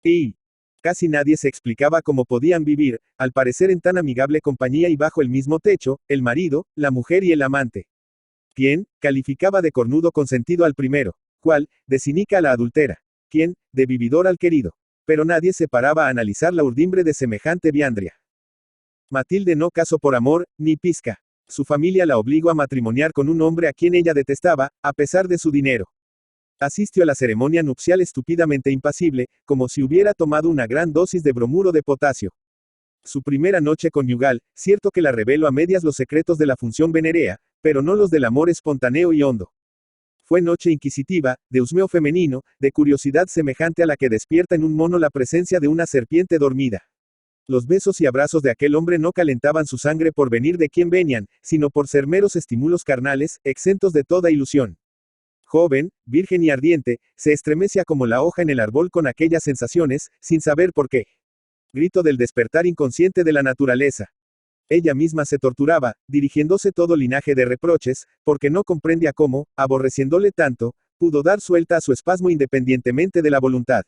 Y casi nadie se explicaba cómo podían vivir, al parecer en tan amigable compañía y bajo el mismo techo, el marido, la mujer y el amante. ¿Quién calificaba de cornudo consentido al primero? ¿Cuál de cinica a la adultera? ¿Quién de vividor al querido? Pero nadie se paraba a analizar la urdimbre de semejante viandria. Matilde no casó por amor, ni pizca. Su familia la obligó a matrimoniar con un hombre a quien ella detestaba, a pesar de su dinero. Asistió a la ceremonia nupcial estúpidamente impasible, como si hubiera tomado una gran dosis de bromuro de potasio. Su primera noche conyugal, cierto que la reveló a medias los secretos de la función venerea, pero no los del amor espontáneo y hondo. Fue noche inquisitiva, de husmeo femenino, de curiosidad semejante a la que despierta en un mono la presencia de una serpiente dormida. Los besos y abrazos de aquel hombre no calentaban su sangre por venir de quien venían, sino por ser meros estímulos carnales, exentos de toda ilusión. Joven, virgen y ardiente, se estremecía como la hoja en el árbol con aquellas sensaciones, sin saber por qué. Grito del despertar inconsciente de la naturaleza. Ella misma se torturaba, dirigiéndose todo linaje de reproches, porque no comprendía cómo, aborreciéndole tanto, pudo dar suelta a su espasmo independientemente de la voluntad.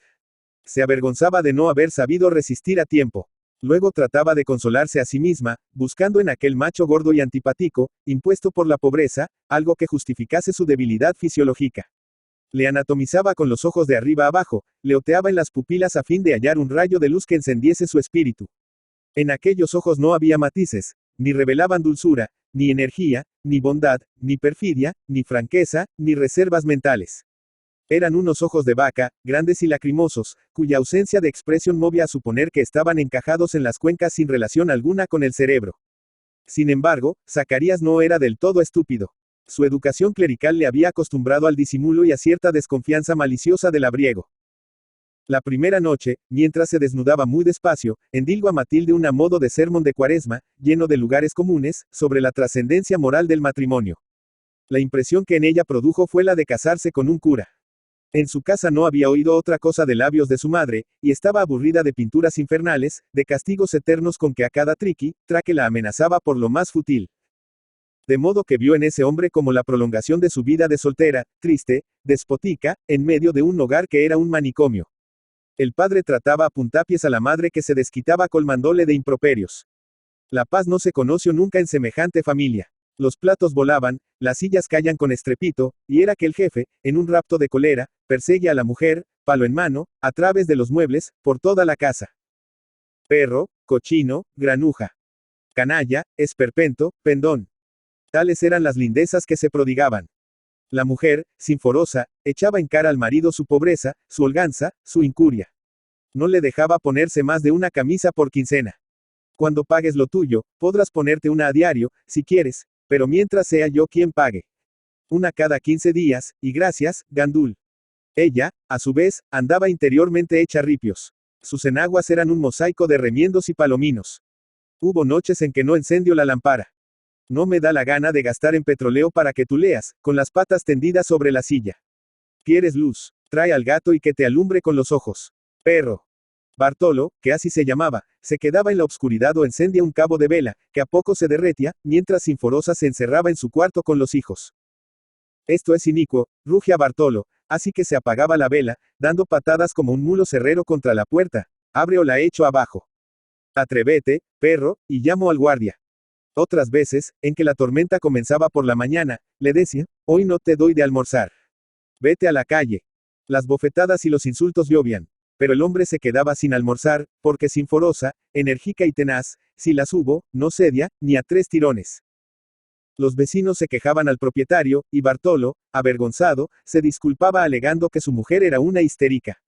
Se avergonzaba de no haber sabido resistir a tiempo. Luego trataba de consolarse a sí misma, buscando en aquel macho gordo y antipático, impuesto por la pobreza, algo que justificase su debilidad fisiológica. Le anatomizaba con los ojos de arriba abajo, le oteaba en las pupilas a fin de hallar un rayo de luz que encendiese su espíritu. En aquellos ojos no había matices, ni revelaban dulzura, ni energía, ni bondad, ni perfidia, ni franqueza, ni reservas mentales. Eran unos ojos de vaca, grandes y lacrimosos, cuya ausencia de expresión movía a suponer que estaban encajados en las cuencas sin relación alguna con el cerebro. Sin embargo, Zacarías no era del todo estúpido. Su educación clerical le había acostumbrado al disimulo y a cierta desconfianza maliciosa del labriego. La primera noche, mientras se desnudaba muy despacio, endilgó a Matilde un modo de sermón de Cuaresma, lleno de lugares comunes, sobre la trascendencia moral del matrimonio. La impresión que en ella produjo fue la de casarse con un cura. En su casa no había oído otra cosa de labios de su madre, y estaba aburrida de pinturas infernales, de castigos eternos con que a cada traque la amenazaba por lo más fútil. De modo que vio en ese hombre como la prolongación de su vida de soltera, triste, despótica, en medio de un hogar que era un manicomio. El padre trataba a puntapiés a la madre que se desquitaba colmándole de improperios. La paz no se conoció nunca en semejante familia. Los platos volaban, las sillas callan con estrepito, y era que el jefe, en un rapto de cólera, persegue a la mujer, palo en mano, a través de los muebles, por toda la casa. Perro, cochino, granuja. Canalla, esperpento, pendón. Tales eran las lindezas que se prodigaban. La mujer, sinforosa, echaba en cara al marido su pobreza, su holganza, su incuria. No le dejaba ponerse más de una camisa por quincena. Cuando pagues lo tuyo, podrás ponerte una a diario, si quieres, pero mientras sea yo quien pague. Una cada 15 días, y gracias, gandul. Ella, a su vez, andaba interiormente hecha ripios. Sus enaguas eran un mosaico de remiendos y palominos. Hubo noches en que no encendió la lámpara. No me da la gana de gastar en petróleo para que tú leas, con las patas tendidas sobre la silla. ¿Quieres luz? Trae al gato y que te alumbre con los ojos. Perro. Bartolo, que así se llamaba, se quedaba en la obscuridad o encendía un cabo de vela, que a poco se derretía, mientras Sinforosa se encerraba en su cuarto con los hijos. Esto es inicuo, ruge a Bartolo, así que se apagaba la vela, dando patadas como un mulo cerrero contra la puerta. Abre o la echo abajo. Atrévete, perro, y llamo al guardia. Otras veces, en que la tormenta comenzaba por la mañana, le decía, hoy no te doy de almorzar. Vete a la calle. Las bofetadas y los insultos llovían. Pero el hombre se quedaba sin almorzar, porque Sinforosa, enérgica y tenaz, si las hubo, no cedía, ni a 3 tirones. Los vecinos se quejaban al propietario, y Bartolo, avergonzado, se disculpaba alegando que su mujer era una histérica.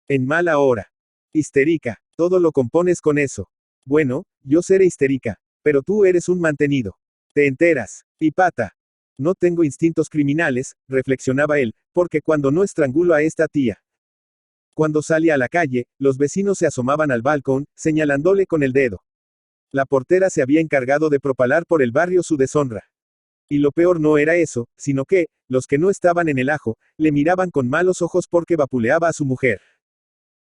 En mala hora. Histérica, todo lo compones con eso. Bueno, yo seré histérica, pero tú eres un mantenido. Te enteras, pipata. No tengo instintos criminales, reflexionaba él, porque cuando no estrangulo a esta tía. Cuando salía a la calle, los vecinos se asomaban al balcón, señalándole con el dedo. La portera se había encargado de propalar por el barrio su deshonra. Y lo peor no era eso, sino que, los que no estaban en el ajo, le miraban con malos ojos porque vapuleaba a su mujer.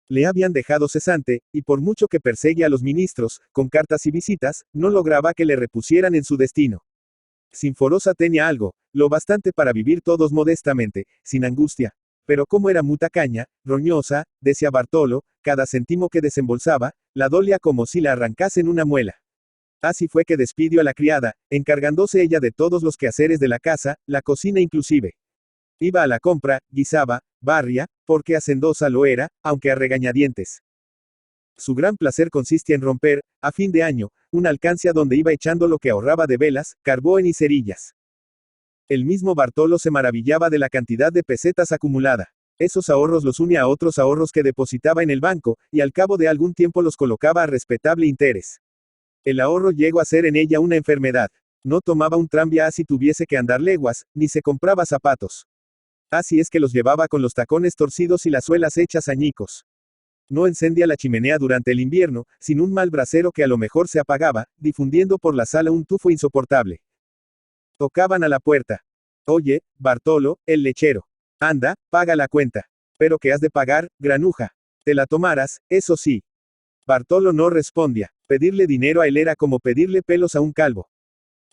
Le habían dejado cesante, y por mucho que perseguía a los ministros, con cartas y visitas, no lograba que le repusieran en su destino. Sinforosa tenía algo, lo bastante para vivir todos modestamente, sin angustia. Pero como era mutacaña, roñosa, decía Bartolo, cada céntimo que desembolsaba, la dolía como si la arrancasen una muela. Así fue que despidió a la criada, encargándose ella de todos los quehaceres de la casa, la cocina inclusive. Iba a la compra, guisaba, barria, porque hacendosa lo era, aunque a regañadientes. Su gran placer consistía en romper, a fin de año, una alcancía donde iba echando lo que ahorraba de velas, carbón y cerillas. El mismo Bartolo se maravillaba de la cantidad de pesetas acumulada. Esos ahorros los unía a otros ahorros que depositaba en el banco, y al cabo de algún tiempo los colocaba a respetable interés. El ahorro llegó a ser en ella una enfermedad. No tomaba un tranvía así tuviese que andar leguas, ni se compraba zapatos. Así es que los llevaba con los tacones torcidos y las suelas hechas añicos. No encendía la chimenea durante el invierno, sin un mal brasero que a lo mejor se apagaba, difundiendo por la sala un tufo insoportable. Tocaban a la puerta. Oye, Bartolo, el lechero. Anda, paga la cuenta. Pero que has de pagar, granuja. Te la tomarás, eso sí. Bartolo no respondía. Pedirle dinero a él era como pedirle pelos a un calvo.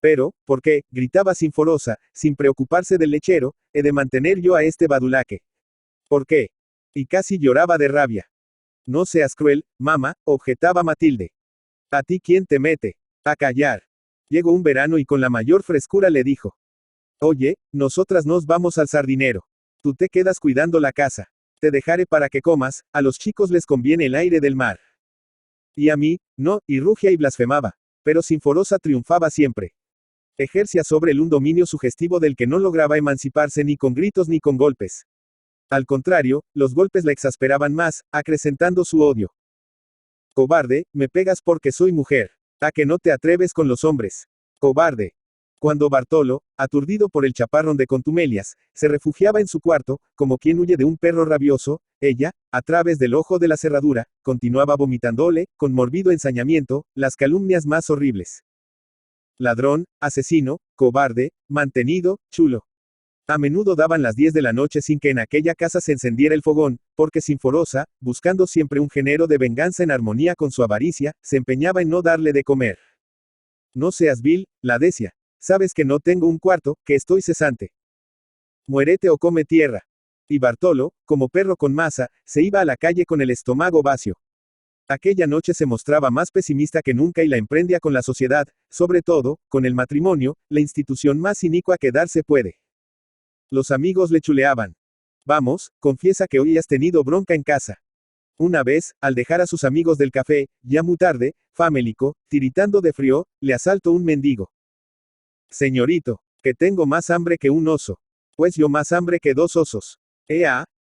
Pero, ¿por qué? Gritaba Sinforosa, sin preocuparse del lechero, he de mantener yo a este badulaque. ¿Por qué? Y casi lloraba de rabia. No seas cruel, mamá, objetaba Matilde. ¿A ti quién te mete? A callar. Llegó un verano y con la mayor frescura le dijo. Oye, nosotras nos vamos al sardinero. Tú te quedas cuidando la casa. Te dejaré para que comas, a los chicos les conviene el aire del mar. Y a mí, no, y rugia y blasfemaba. Pero Sinforosa triunfaba siempre. Ejercía sobre él un dominio sugestivo del que no lograba emanciparse ni con gritos ni con golpes. Al contrario, los golpes la exasperaban más, acrecentando su odio. Cobarde, me pegas porque soy mujer. ¿A que no te atreves con los hombres? Cobarde. Cuando Bartolo, aturdido por el chaparrón de contumelias, se refugiaba en su cuarto, como quien huye de un perro rabioso, ella, a través del ojo de la cerradura, continuaba vomitándole, con morbido ensañamiento, las calumnias más horribles. Ladrón, asesino, cobarde, mantenido, chulo. A menudo daban las 10 de la noche sin que en aquella casa se encendiera el fogón, porque Sinforosa, buscando siempre un género de venganza en armonía con su avaricia, se empeñaba en no darle de comer. No seas vil, la decía. Sabes que no tengo un cuarto, que estoy cesante. Muérete o come tierra. Y Bartolo, como perro con masa, se iba a la calle con el estómago vacío. Aquella noche se mostraba más pesimista que nunca y la emprendía con la sociedad, sobre todo, con el matrimonio, la institución más inicua que darse puede. Los amigos le chuleaban. Vamos, confiesa que hoy has tenido bronca en casa. Una vez, al dejar a sus amigos del café, ya muy tarde, famélico, tiritando de frío, le asaltó un mendigo. Señorito, que tengo más hambre que un oso. Pues yo más hambre que 2 osos.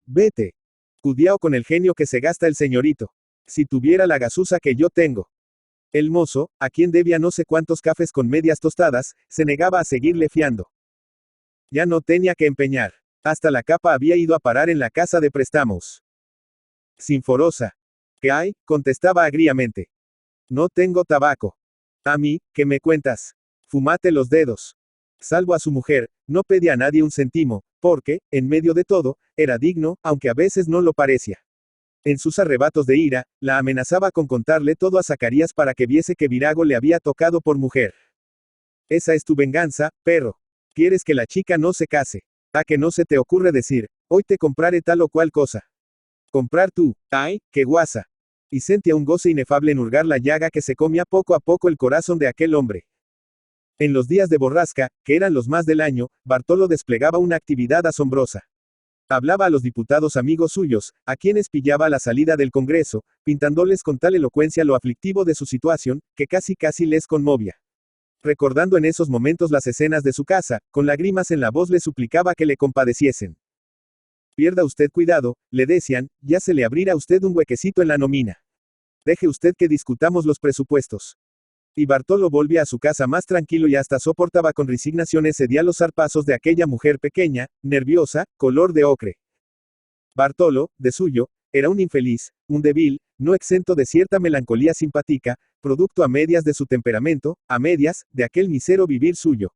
Vete. Cudiao con el genio que se gasta el señorito. Si tuviera la gasusa que yo tengo. El mozo, a quien debía no sé cuántos cafés con medias tostadas, se negaba a seguirle fiando. Ya no tenía que empeñar. Hasta la capa había ido a parar en la casa de préstamos. Sinforosa. ¿Qué hay? Contestaba agriamente. No tengo tabaco. A mí, ¿qué me cuentas? Fumate los dedos. Salvo a su mujer, no pedía a nadie un céntimo, porque, en medio de todo, era digno, aunque a veces no lo parecía. En sus arrebatos de ira, la amenazaba con contarle todo a Zacarías para que viese que Virago le había tocado por mujer. Esa es tu venganza, perro. Quieres que la chica no se case. ¿A que no se te ocurre decir, hoy te compraré tal o cual cosa? Comprar tú, ay, qué guasa. Y sentía un goce inefable en hurgar la llaga que se comía poco a poco el corazón de aquel hombre. En los días de borrasca, que eran los más del año, Bartolo desplegaba una actividad asombrosa. Hablaba a los diputados amigos suyos, a quienes pillaba a la salida del Congreso, pintándoles con tal elocuencia lo aflictivo de su situación, que casi les conmovía. Recordando en esos momentos las escenas de su casa, con lágrimas en la voz le suplicaba que le compadeciesen. Pierda usted cuidado, le decían, ya se le abrirá a usted un huequecito en la nómina. Deje usted que discutamos los presupuestos. Y Bartolo volvía a su casa más tranquilo y hasta soportaba con resignación ese día los zarpazos de aquella mujer pequeña, nerviosa, color de ocre. Bartolo, de suyo, era un infeliz, un débil, no exento de cierta melancolía simpática, producto a medias de su temperamento, a medias, de aquel misero vivir suyo.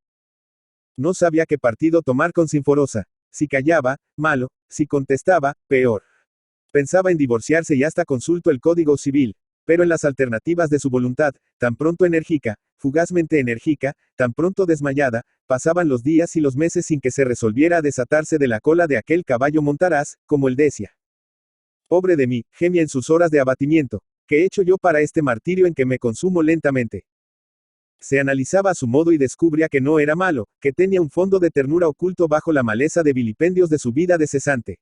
No sabía qué partido tomar con Sinforosa. Si callaba, malo, si contestaba, peor. Pensaba en divorciarse y hasta consultó el Código Civil, pero en las alternativas de su voluntad, tan pronto enérgica, fugazmente enérgica, tan pronto desmayada, pasaban los días y los meses sin que se resolviera a desatarse de la cola de aquel caballo montaraz, como él decía. Pobre de mí, gemía en sus horas de abatimiento. ¿Qué he hecho yo para este martirio en que me consumo lentamente? Se analizaba a su modo y descubría que no era malo, que tenía un fondo de ternura oculto bajo la maleza de vilipendios de su vida de cesante.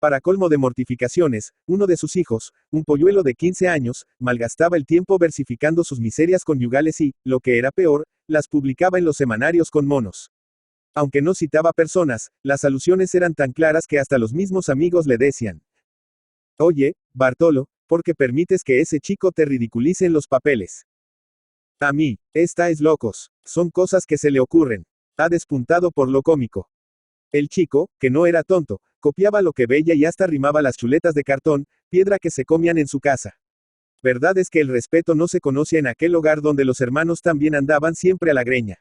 Para colmo de mortificaciones, uno de sus hijos, un polluelo de 15 años, malgastaba el tiempo versificando sus miserias conyugales y, lo que era peor, las publicaba en los semanarios con monos. Aunque no citaba personas, las alusiones eran tan claras que hasta los mismos amigos le decían: «Oye, Bartolo, ¿por qué permites que ese chico te ridiculice en los papeles? A mí, estáis locos, son cosas que se le ocurren». Ha despuntado por lo cómico. El chico, que no era tonto, copiaba lo que veía y hasta rimaba las chuletas de cartón, piedra que se comían en su casa. Verdad es que el respeto no se conocía en aquel hogar donde los hermanos también andaban siempre a la greña.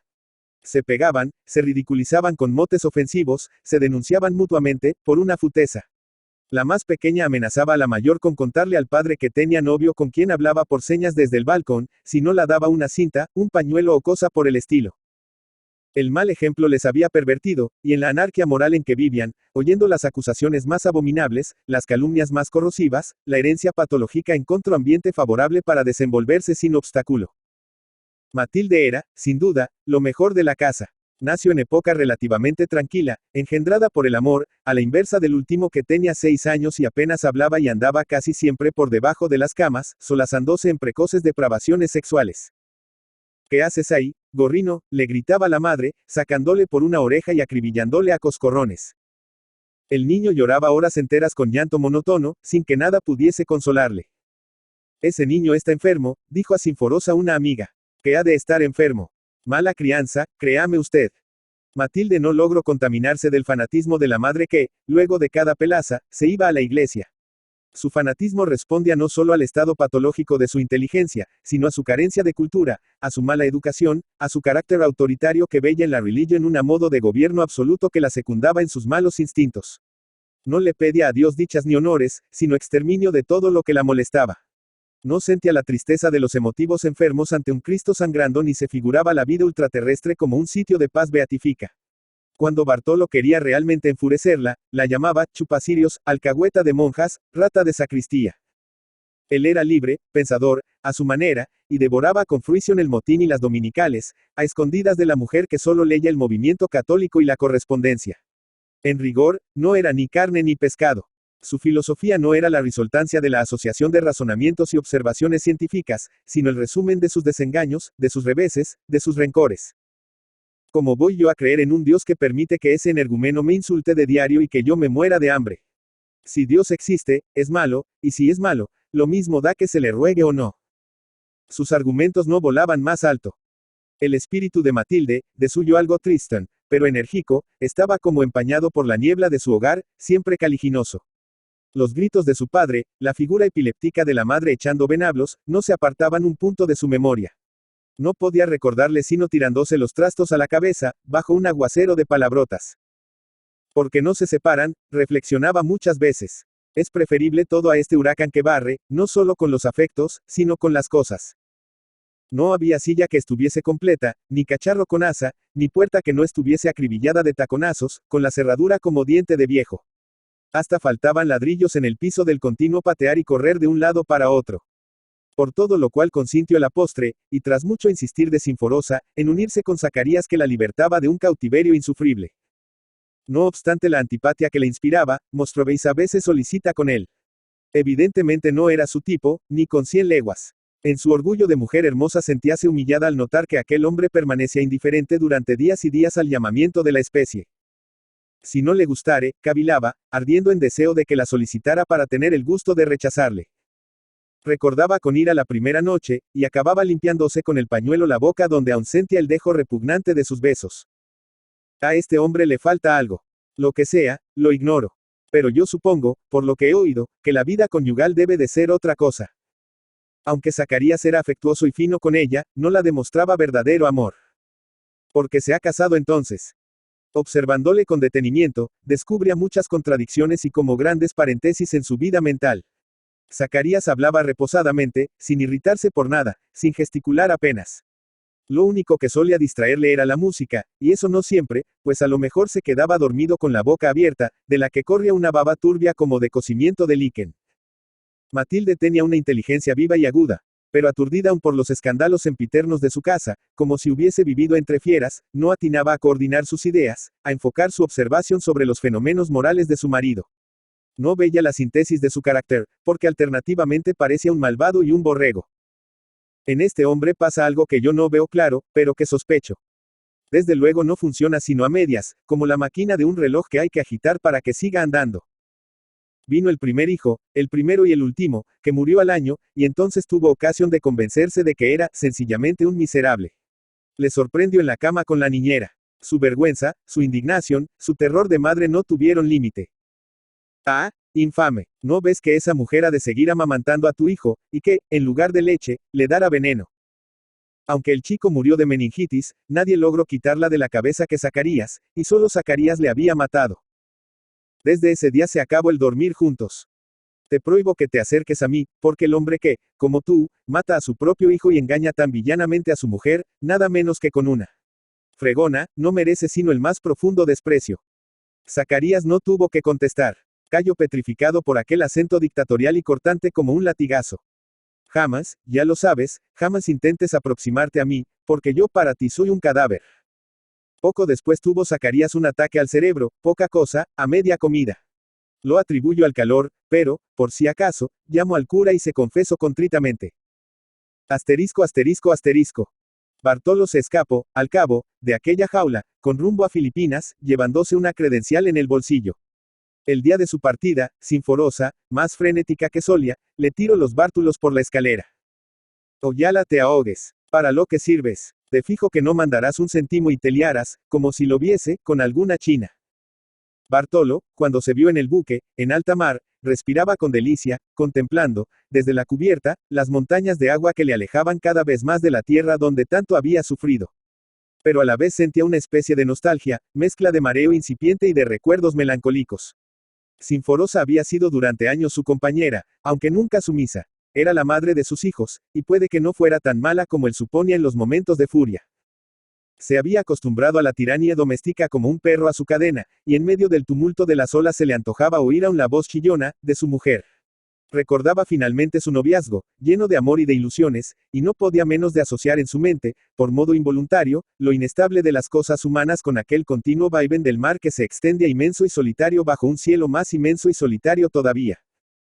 Se pegaban, se ridiculizaban con motes ofensivos, se denunciaban mutuamente, por una futeza. La más pequeña amenazaba a la mayor con contarle al padre que tenía novio con quien hablaba por señas desde el balcón, si no la daba una cinta, un pañuelo o cosa por el estilo. El mal ejemplo les había pervertido, y en la anarquía moral en que vivían, oyendo las acusaciones más abominables, las calumnias más corrosivas, la herencia patológica encontró ambiente favorable para desenvolverse sin obstáculo. Matilde era, sin duda, lo mejor de la casa. Nació en época relativamente tranquila, engendrada por el amor, a la inversa del último que tenía 6 años y apenas hablaba y andaba casi siempre por debajo de las camas, solazándose en precoces depravaciones sexuales. ¿Qué haces ahí, gorrino?, le gritaba la madre, sacándole por una oreja y acribillándole a coscorrones. El niño lloraba horas enteras con llanto monótono, sin que nada pudiese consolarle. Ese niño está enfermo, dijo a Sinforosa una amiga. ¿Qué ha de estar enfermo? Mala crianza, créame usted. Matilde no logró contaminarse del fanatismo de la madre que, luego de cada pelaza, se iba a la iglesia. Su fanatismo respondía no solo al estado patológico de su inteligencia, sino a su carencia de cultura, a su mala educación, a su carácter autoritario que veía en la religión un modo de gobierno absoluto que la secundaba en sus malos instintos. No le pedía a Dios dichas ni honores, sino exterminio de todo lo que la molestaba. No sentía la tristeza de los emotivos enfermos ante un Cristo sangrando ni se figuraba la vida ultraterrestre como un sitio de paz beatífica. Cuando Bartolo quería realmente enfurecerla, la llamaba chupacirios, alcahueta de monjas, rata de sacristía. Él era libre, pensador, a su manera, y devoraba con fruición el motín y las dominicales, a escondidas de la mujer que solo leía el movimiento católico y la correspondencia. En rigor, no era ni carne ni pescado. Su filosofía no era la resultancia de la asociación de razonamientos y observaciones científicas, sino el resumen de sus desengaños, de sus reveses, de sus rencores. ¿Cómo voy yo a creer en un Dios que permite que ese energúmeno me insulte de diario y que yo me muera de hambre? Si Dios existe, es malo, y si es malo, lo mismo da que se le ruegue o no. Sus argumentos no volaban más alto. El espíritu de Matilde, de suyo algo tristón, pero enérgico, estaba como empañado por la niebla de su hogar, siempre caliginoso. Los gritos de su padre, la figura epiléptica de la madre echando venablos, no se apartaban un punto de su memoria. No podía recordarle sino tirándose los trastos a la cabeza, bajo un aguacero de palabrotas. Porque no se separan, reflexionaba muchas veces. Es preferible todo a este huracán que barre, no solo con los afectos, sino con las cosas. No había silla que estuviese completa, ni cacharro con asa, ni puerta que no estuviese acribillada de taconazos, con la cerradura como diente de viejo. Hasta faltaban ladrillos en el piso del continuo patear y correr de un lado para otro. Por todo lo cual consintió la postre, y tras mucho insistir de Sinforosa, en unirse con Zacarías que la libertaba de un cautiverio insufrible. No obstante la antipatía que le inspiraba, Mostroveis a veces solicita con él. Evidentemente no era su tipo, ni con 100 leguas. En su orgullo de mujer hermosa sentíase humillada al notar que aquel hombre permanecía indiferente durante días y días al llamamiento de la especie. Si no le gustare, cavilaba, ardiendo en deseo de que la solicitara para tener el gusto de rechazarle. Recordaba con ira la primera noche, y acababa limpiándose con el pañuelo la boca donde aún sentía el dejo repugnante de sus besos. A este hombre le falta algo. Lo que sea, lo ignoro. Pero yo supongo, por lo que he oído, que la vida conyugal debe de ser otra cosa. Aunque Zacarías era afectuoso y fino con ella, no la demostraba verdadero amor. Porque se ha casado entonces. Observándole con detenimiento, descubría muchas contradicciones y como grandes paréntesis en su vida mental. Zacarías hablaba reposadamente, sin irritarse por nada, sin gesticular apenas. Lo único que solía distraerle era la música, y eso no siempre, pues a lo mejor se quedaba dormido con la boca abierta, de la que corría una baba turbia como de cocimiento de líquen. Matilde tenía una inteligencia viva y aguda, pero aturdida aún por los escándalos sempiternos de su casa, como si hubiese vivido entre fieras, no atinaba a coordinar sus ideas, a enfocar su observación sobre los fenómenos morales de su marido. No veía la síntesis de su carácter, porque alternativamente parecía un malvado y un borrego. En este hombre pasa algo que yo no veo claro, pero que sospecho. Desde luego no funciona sino a medias, como la máquina de un reloj que hay que agitar para que siga andando. Vino el primer hijo, el primero y el último, que murió al año, y entonces tuvo ocasión de convencerse de que era, sencillamente, un miserable. Le sorprendió en la cama con la niñera. Su vergüenza, su indignación, su terror de madre no tuvieron límite. Ah, infame, ¿no ves que esa mujer ha de seguir amamantando a tu hijo, y que, en lugar de leche, le dará veneno? Aunque el chico murió de meningitis, nadie logró quitarla de la cabeza que Zacarías, y solo Zacarías le había matado. Desde ese día se acabó el dormir juntos. Te prohíbo que te acerques a mí, porque el hombre que, como tú, mata a su propio hijo y engaña tan villanamente a su mujer, nada menos que con una fregona, no merece sino el más profundo desprecio. Zacarías no tuvo que contestar. Cayó petrificado por aquel acento dictatorial y cortante como un latigazo. Jamás, ya lo sabes, jamás intentes aproximarte a mí, porque yo para ti soy un cadáver. Poco después tuvo Zacarías un ataque al cerebro, poca cosa, a media comida. Lo atribuyo al calor, pero, por si acaso, llamo al cura y se confesó contritamente. Asterisco asterisco asterisco. Bartolo se escapó, al cabo, de aquella jaula, con rumbo a Filipinas, llevándose una credencial en el bolsillo. El día de su partida, Sinforosa, más frenética que solía, le tiró los bártulos por la escalera. Oyala te ahogues. Para lo que sirves. Te fijo que no mandarás un céntimo y te liarás, como si lo viese, con alguna china. Bartolo, cuando se vio en el buque, en alta mar, respiraba con delicia, contemplando, desde la cubierta, las montañas de agua que le alejaban cada vez más de la tierra donde tanto había sufrido. Pero a la vez sentía una especie de nostalgia, mezcla de mareo incipiente y de recuerdos melancólicos. Sinforosa había sido durante años su compañera, aunque nunca sumisa. Era la madre de sus hijos, y puede que no fuera tan mala como él suponía en los momentos de furia. Se había acostumbrado a la tiranía doméstica como un perro a su cadena, y en medio del tumulto de las olas se le antojaba oír aún la voz chillona, de su mujer. Recordaba finalmente su noviazgo, lleno de amor y de ilusiones, y no podía menos de asociar en su mente, por modo involuntario, lo inestable de las cosas humanas con aquel continuo vaivén del mar que se extendía inmenso y solitario bajo un cielo más inmenso y solitario todavía.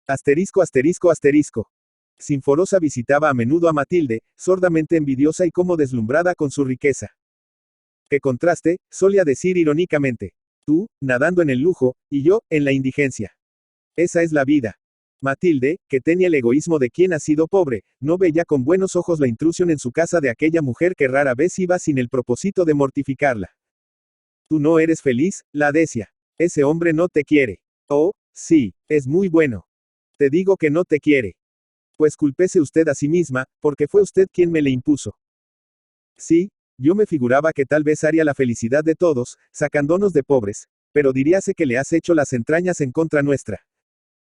Asterisco asterisco asterisco. Sinforosa visitaba a menudo a Matilde, sordamente envidiosa y como deslumbrada con su riqueza. ¡Qué contraste!, solía decir irónicamente. Tú, nadando en el lujo, y yo, en la indigencia. Esa es la vida. Matilde, que tenía el egoísmo de quien ha sido pobre, no veía con buenos ojos la intrusión en su casa de aquella mujer que rara vez iba sin el propósito de mortificarla. Tú no eres feliz, la decia. Ese hombre no te quiere. Oh, sí, es muy bueno. Te digo que no te quiere. Pues culpese usted a sí misma, porque fue usted quien me le impuso. Sí, yo me figuraba que tal vez haría la felicidad de todos, sacándonos de pobres, pero diríase que le has hecho las entrañas en contra nuestra.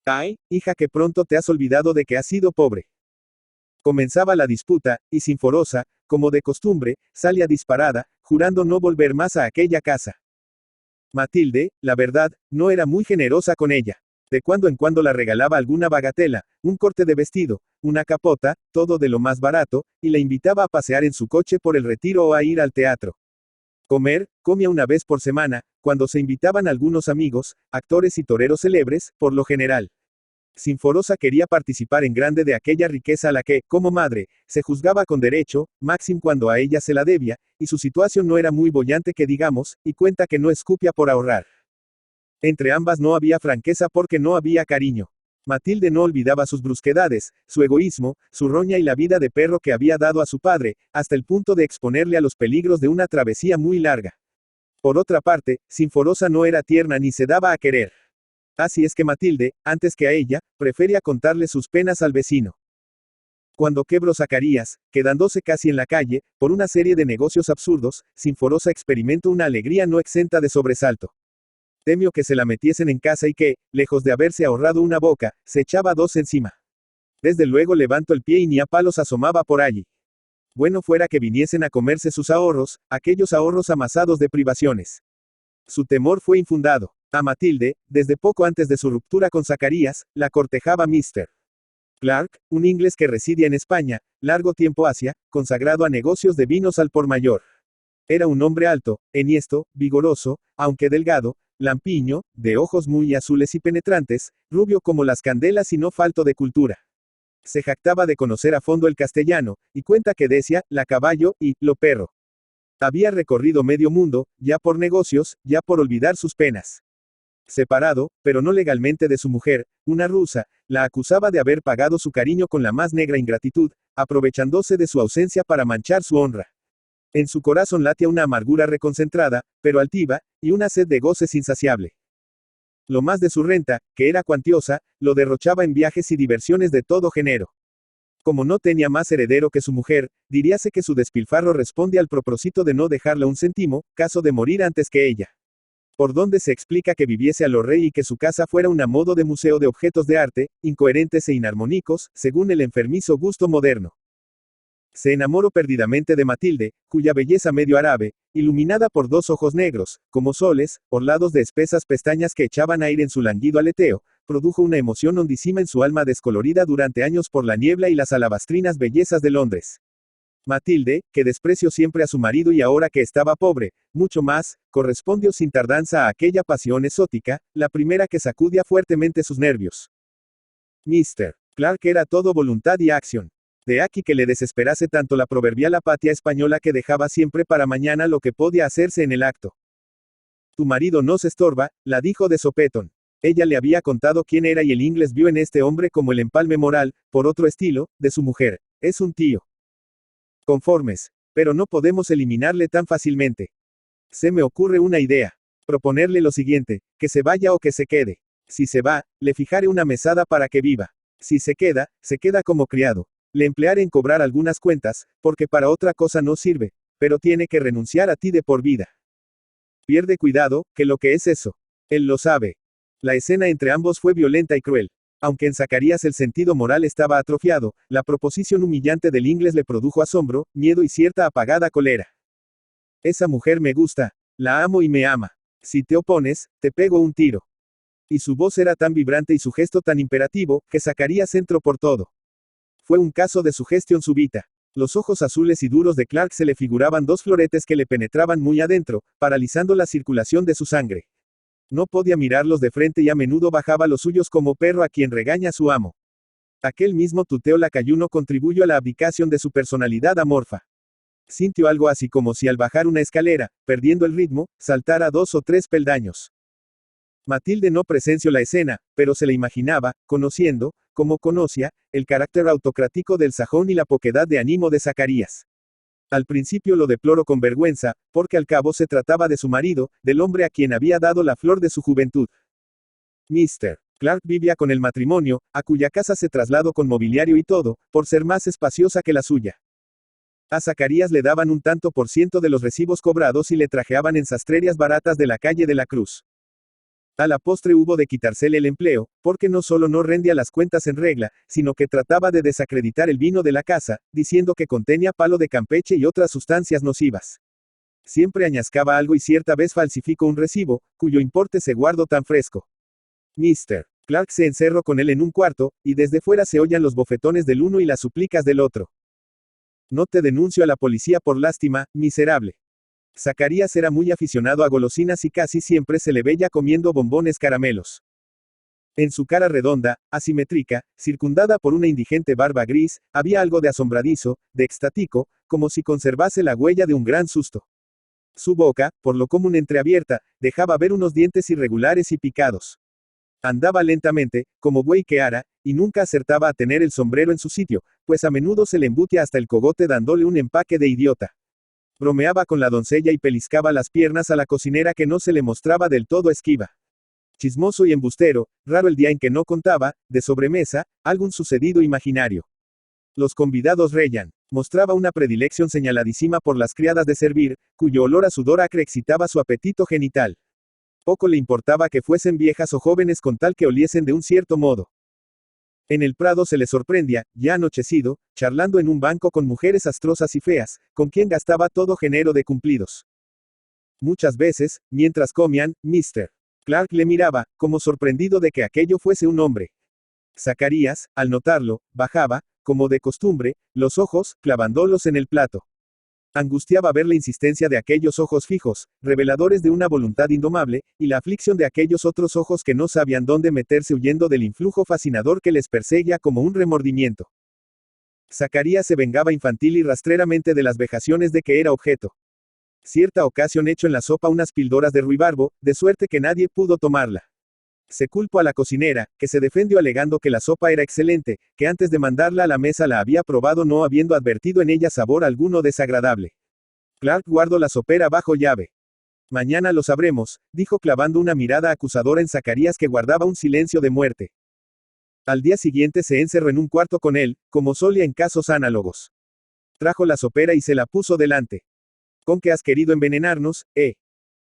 Ay, hija, que pronto te has olvidado de que has sido pobre. Comenzaba la disputa, y Sinforosa, como de costumbre, salía disparada, jurando no volver más a aquella casa. Matilde, la verdad, no era muy generosa con ella. De cuando en cuando la regalaba alguna bagatela, un corte de vestido, una capota, todo de lo más barato, y la invitaba a pasear en su coche por el Retiro o a ir al teatro. Comer, comía una vez por semana, cuando se invitaban algunos amigos, actores y toreros célebres, por lo general. Sinforosa quería participar en grande de aquella riqueza a la que, como madre, se juzgaba con derecho, máxim cuando a ella se la debía, y su situación no era muy boyante que digamos, y cuenta que no escupía por ahorrar. Entre ambas no había franqueza porque no había cariño. Matilde no olvidaba sus brusquedades, su egoísmo, su roña y la vida de perro que había dado a su padre, hasta el punto de exponerle a los peligros de una travesía muy larga. Por otra parte, Sinforosa no era tierna ni se daba a querer. Así es que Matilde, antes que a ella, prefería contarle sus penas al vecino. Cuando quebró Zacarías, quedándose casi en la calle, por una serie de negocios absurdos, Sinforosa experimentó una alegría no exenta de sobresalto. Temió que se la metiesen en casa y que, lejos de haberse ahorrado una boca, se echaba dos encima. Desde luego levantó el pie y ni a palos asomaba por allí. Bueno fuera que viniesen a comerse sus ahorros, aquellos ahorros amasados de privaciones. Su temor fue infundado. A Matilde, desde poco antes de su ruptura con Zacarías, la cortejaba Mr. Clark, un inglés que residía en España, largo tiempo Asia, consagrado a negocios de vinos al por mayor. Era un hombre alto, enhiesto, vigoroso, aunque delgado, lampiño, de ojos muy azules y penetrantes, rubio como las candelas y no falto de cultura. Se jactaba de conocer a fondo el castellano, y cuenta que decía, la caballo, y, lo perro. Había recorrido medio mundo, ya por negocios, ya por olvidar sus penas. Separado, pero no legalmente de su mujer, una rusa, la acusaba de haber pagado su cariño con la más negra ingratitud, aprovechándose de su ausencia para manchar su honra. En su corazón latía una amargura reconcentrada, pero altiva, y una sed de goces insaciable. Lo más de su renta, que era cuantiosa, lo derrochaba en viajes y diversiones de todo género. Como no tenía más heredero que su mujer, diríase que su despilfarro responde al propósito de no dejarle un céntimo, caso de morir antes que ella. Por donde se explica que viviese a lo rey y que su casa fuera un modo de museo de objetos de arte, incoherentes e inarmónicos, según el enfermizo gusto moderno. Se enamoró perdidamente de Matilde, cuya belleza medio árabe, iluminada por dos ojos negros, como soles, orlados de espesas pestañas que echaban aire en su languido aleteo, produjo una emoción hondísima en su alma descolorida durante años por la niebla y las alabastrinas bellezas de Londres. Matilde, que despreció siempre a su marido y ahora que estaba pobre, mucho más, correspondió sin tardanza a aquella pasión exótica, la primera que sacudía fuertemente sus nervios. Mr. Clark era todo voluntad y acción. De aquí que le desesperase tanto la proverbial apatía española que dejaba siempre para mañana lo que podía hacerse en el acto. Tu marido no se estorba, la dijo de sopetón. Ella le había contado quién era y el inglés vio en este hombre como el empalme moral, por otro estilo, de su mujer. Es un tío. Conformes. Pero no podemos eliminarle tan fácilmente. Se me ocurre una idea. Proponerle lo siguiente, que se vaya o que se quede. Si se va, le fijaré una mesada para que viva. Si se queda como criado. Le emplearé en cobrar algunas cuentas, porque para otra cosa no sirve, pero tiene que renunciar a ti de por vida. Pierde cuidado, que lo que es eso. Él lo sabe. La escena entre ambos fue violenta y cruel. Aunque en Zacarías el sentido moral estaba atrofiado, la proposición humillante del inglés le produjo asombro, miedo y cierta apagada cólera. Esa mujer me gusta, la amo y me ama. Si te opones, te pego un tiro. Y su voz era tan vibrante y su gesto tan imperativo, que Zacarías entró por todo. Fue un caso de sugestión súbita. Los ojos azules y duros de Clark se le figuraban dos floretes que le penetraban muy adentro, paralizando la circulación de su sangre. No podía mirarlos de frente y a menudo bajaba los suyos como perro a quien regaña a su amo. Aquel mismo tuteo lacayuno contribuyó a la abdicación de su personalidad amorfa. Sintió algo así como si al bajar una escalera, perdiendo el ritmo, saltara 2 o 3 peldaños. Matilde no presenció la escena, pero se la imaginaba, conociendo, como conocía, el carácter autocrático del sajón y la poquedad de ánimo de Zacarías. Al principio lo deploró con vergüenza, porque al cabo se trataba de su marido, del hombre a quien había dado la flor de su juventud. Mr. Clark vivía con el matrimonio, a cuya casa se trasladó con mobiliario y todo, por ser más espaciosa que la suya. A Zacarías le daban un tanto por ciento de los recibos cobrados y le trajeaban en sastrerías baratas de la calle de la Cruz. A la postre hubo de quitársele el empleo, porque no solo no rendía las cuentas en regla, sino que trataba de desacreditar el vino de la casa, diciendo que contenía palo de Campeche y otras sustancias nocivas. Siempre añascaba algo y cierta vez falsificó un recibo, cuyo importe se guardó tan fresco. Mr. Clark se encerró con él en un cuarto, y desde fuera se oían los bofetones del uno y las súplicas del otro. No te denuncio a la policía por lástima, miserable. Zacarías era muy aficionado a golosinas y casi siempre se le veía comiendo bombones caramelos. En su cara redonda, asimétrica, circundada por una indigente barba gris, había algo de asombradizo, de extático, como si conservase la huella de un gran susto. Su boca, por lo común entreabierta, dejaba ver unos dientes irregulares y picados. Andaba lentamente, como buey que ara, y nunca acertaba a tener el sombrero en su sitio, pues a menudo se le embutía hasta el cogote dándole un empaque de idiota. Bromeaba con la doncella y peliscaba las piernas a la cocinera que no se le mostraba del todo esquiva. Chismoso y embustero, raro el día en que no contaba, de sobremesa, algún sucedido imaginario. Los convidados reían. Mostraba una predilección señaladísima por las criadas de servir, cuyo olor a sudor acre excitaba su apetito genital. Poco le importaba que fuesen viejas o jóvenes con tal que oliesen de un cierto modo. En el prado se le sorprendía, ya anochecido, charlando en un banco con mujeres astrosas y feas, con quien gastaba todo género de cumplidos. Muchas veces, mientras comían, Mr. Clark le miraba, como sorprendido de que aquello fuese un hombre. Zacarías, al notarlo, bajaba, como de costumbre, los ojos, clavándolos en el plato. Angustiaba ver la insistencia de aquellos ojos fijos, reveladores de una voluntad indomable, y la aflicción de aquellos otros ojos que no sabían dónde meterse huyendo del influjo fascinador que les perseguía como un remordimiento. Zacarías se vengaba infantil y rastreramente de las vejaciones de que era objeto. Cierta ocasión echó en la sopa unas píldoras de ruibarbo, de suerte que nadie pudo tomarla. Se culpó a la cocinera, que se defendió alegando que la sopa era excelente, que antes de mandarla a la mesa la había probado no habiendo advertido en ella sabor alguno desagradable. Clark guardó la sopera bajo llave. Mañana lo sabremos, dijo clavando una mirada acusadora en Zacarías que guardaba un silencio de muerte. Al día siguiente se encerró en un cuarto con él, como solía en casos análogos. Trajo la sopera y se la puso delante. ¿Con qué has querido envenenarnos,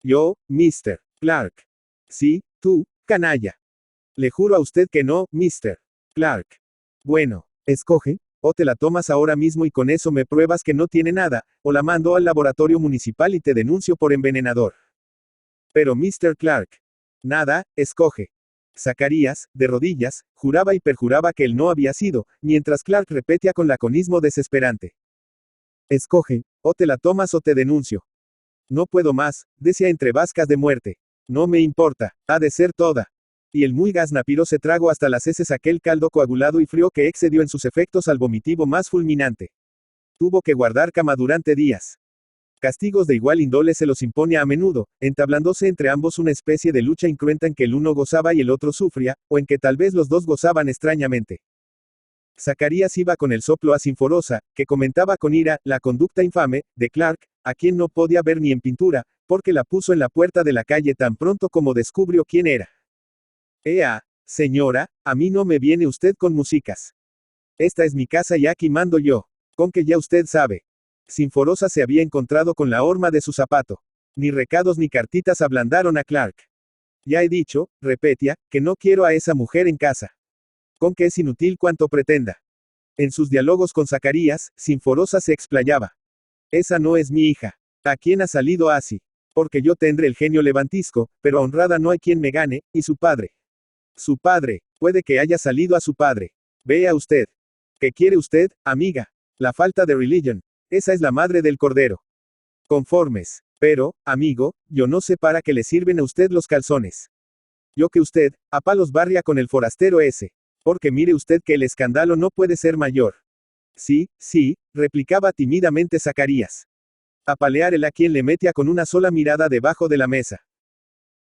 Yo, Mr. Clark. Sí, tú, canalla. Le juro a usted que no, Mr. Clark. Bueno, escoge, o te la tomas ahora mismo y con eso me pruebas que no tiene nada, o la mando al laboratorio municipal y te denuncio por envenenador. Pero Mr. Clark. Nada, escoge. Zacarías, de rodillas, juraba y perjuraba que él no había sido, mientras Clark repetía con laconismo desesperante. Escoge, o te la tomas o te denuncio. No puedo más, decía entre vascas de muerte. No me importa, ha de ser toda. Y el muy gaznapiro se tragó hasta las heces aquel caldo coagulado y frío que excedió en sus efectos al vomitivo más fulminante. Tuvo que guardar cama durante días. Castigos de igual índole se los impone a menudo, entablándose entre ambos una especie de lucha incruenta en que el uno gozaba y el otro sufría, o en que tal vez los dos gozaban extrañamente. Zacarías iba con el soplo a Sinforosa, que comentaba con ira la conducta infame de Clark, a quien no podía ver ni en pintura, porque la puso en la puerta de la calle tan pronto como descubrió quién era. Señora, a mí no me viene usted con musicas. Esta es mi casa y aquí mando yo. Con que ya usted sabe. Sinforosa se había encontrado con la horma de su zapato. Ni recados ni cartitas ablandaron a Clark. Ya he dicho, repetía, que no quiero a esa mujer en casa. Con que es inútil cuanto pretenda. En sus diálogos con Zacarías, Sinforosa se explayaba. Esa no es mi hija. ¿A quién ha salido así? Porque yo tendré el genio levantisco, pero a honrada no hay quien me gane, y su padre. Su padre, puede que haya salido a su padre. Vea usted. ¿Qué quiere usted, amiga? La falta de religión. Esa es la madre del cordero. Conformes. Pero, amigo, yo no sé para qué le sirven a usted los calzones. Yo que usted, a palos barria con el forastero ese. Porque mire usted que el escándalo no puede ser mayor. Sí, sí, replicaba tímidamente Zacarías. Apalear el a quien le metía con una sola mirada debajo de la mesa.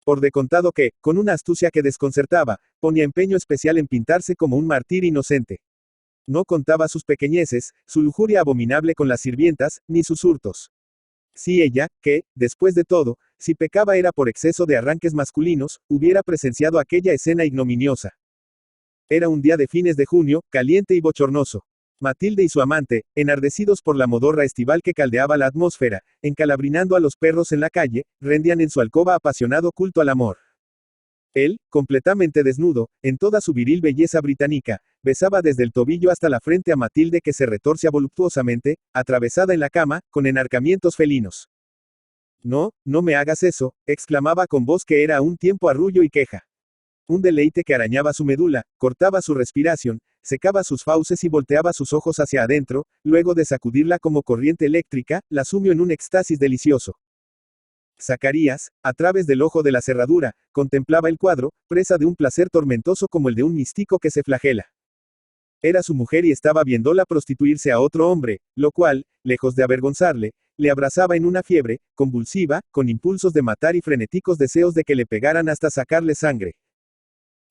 Por de contado que, con una astucia que desconcertaba, ponía empeño especial en pintarse como un mártir inocente. No contaba sus pequeñeces, su lujuria abominable con las sirvientas, ni sus hurtos. Si ella, que, después de todo, si pecaba era por exceso de arranques masculinos, hubiera presenciado aquella escena ignominiosa. Era un día de fines de junio, caliente y bochornoso. Matilde y su amante, enardecidos por la modorra estival que caldeaba la atmósfera, encalabrinando a los perros en la calle, rendían en su alcoba apasionado culto al amor. Él, completamente desnudo, en toda su viril belleza británica, besaba desde el tobillo hasta la frente a Matilde que se retorcía voluptuosamente, atravesada en la cama, con enarcamientos felinos. No, no me hagas eso, exclamaba con voz que era a un tiempo arrullo y queja. Un deleite que arañaba su medula, cortaba su respiración, secaba sus fauces y volteaba sus ojos hacia adentro, luego de sacudirla como corriente eléctrica, la sumió en un éxtasis delicioso. Zacarías, a través del ojo de la cerradura, contemplaba el cuadro, presa de un placer tormentoso como el de un místico que se flagela. Era su mujer y estaba viéndola prostituirse a otro hombre, lo cual, lejos de avergonzarle, le abrazaba en una fiebre, convulsiva, con impulsos de matar y frenéticos deseos de que le pegaran hasta sacarle sangre.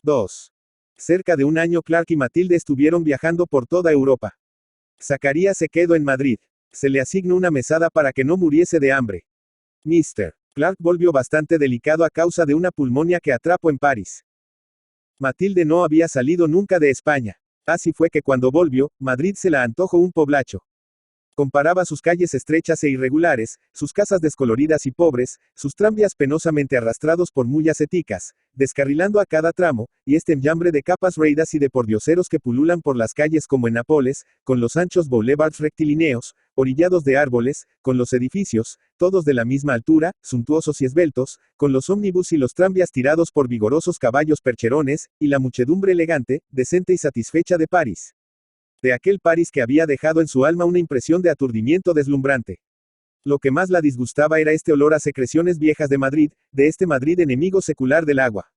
2. Cerca de un año Clark y Matilde estuvieron viajando por toda Europa. Zacarías se quedó en Madrid. Se le asignó una mesada para que no muriese de hambre. Mr. Clark volvió bastante delicado a causa de una pulmonía que atrapó en París. Matilde no había salido nunca de España. Así fue que cuando volvió, Madrid se la antojó un poblacho. Comparaba sus calles estrechas e irregulares, sus casas descoloridas y pobres, sus tranvías penosamente arrastrados por mullas eticas, descarrilando a cada tramo, y este enjambre de capas raídas y de pordioseros que pululan por las calles como en Nápoles, con los anchos boulevards rectilíneos, orillados de árboles, con los edificios, todos de la misma altura, suntuosos y esbeltos, con los ómnibus y los tranvías tirados por vigorosos caballos percherones, y la muchedumbre elegante, decente y satisfecha de París. De aquel París que había dejado en su alma una impresión de aturdimiento deslumbrante. Lo que más la disgustaba era este olor a secreciones viejas de Madrid, de este Madrid enemigo secular del agua.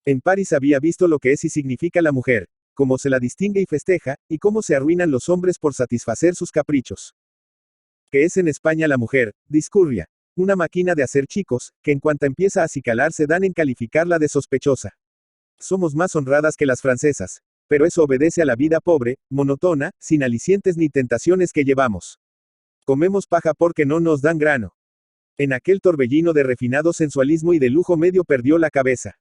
En París había visto lo que es y significa la mujer, cómo se la distingue y festeja, y cómo se arruinan los hombres por satisfacer sus caprichos. ¿Qué es en España la mujer? Discurría. Una máquina de hacer chicos, que en cuanto empieza a acicalarse dan en calificarla de sospechosa. Somos más honradas que las francesas. Pero eso obedece a la vida pobre, monótona, sin alicientes ni tentaciones que llevamos. Comemos paja porque no nos dan grano. En aquel torbellino de refinado sensualismo y de lujo medio perdió la cabeza.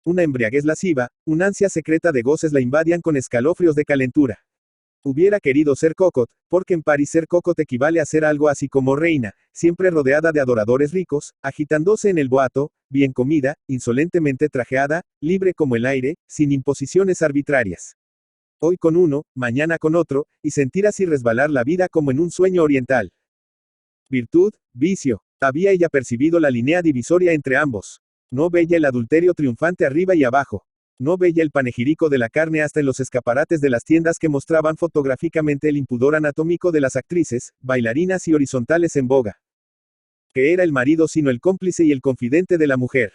Una embriaguez lasciva, una ansia secreta de goces la invadían con escalofrios de calentura. Hubiera querido ser cocotte, porque en París ser cocotte equivale a ser algo así como reina, siempre rodeada de adoradores ricos, agitándose en el boato, bien comida, insolentemente trajeada, libre como el aire, sin imposiciones arbitrarias. Hoy con uno, mañana con otro, y sentir así resbalar la vida como en un sueño oriental. Virtud, vicio. Había ella percibido la línea divisoria entre ambos. No veía el adulterio triunfante arriba y abajo. No veía el panegírico de la carne hasta en los escaparates de las tiendas que mostraban fotográficamente el impudor anatómico de las actrices, bailarinas y horizontales en boga. Que era el marido sino el cómplice y el confidente de la mujer.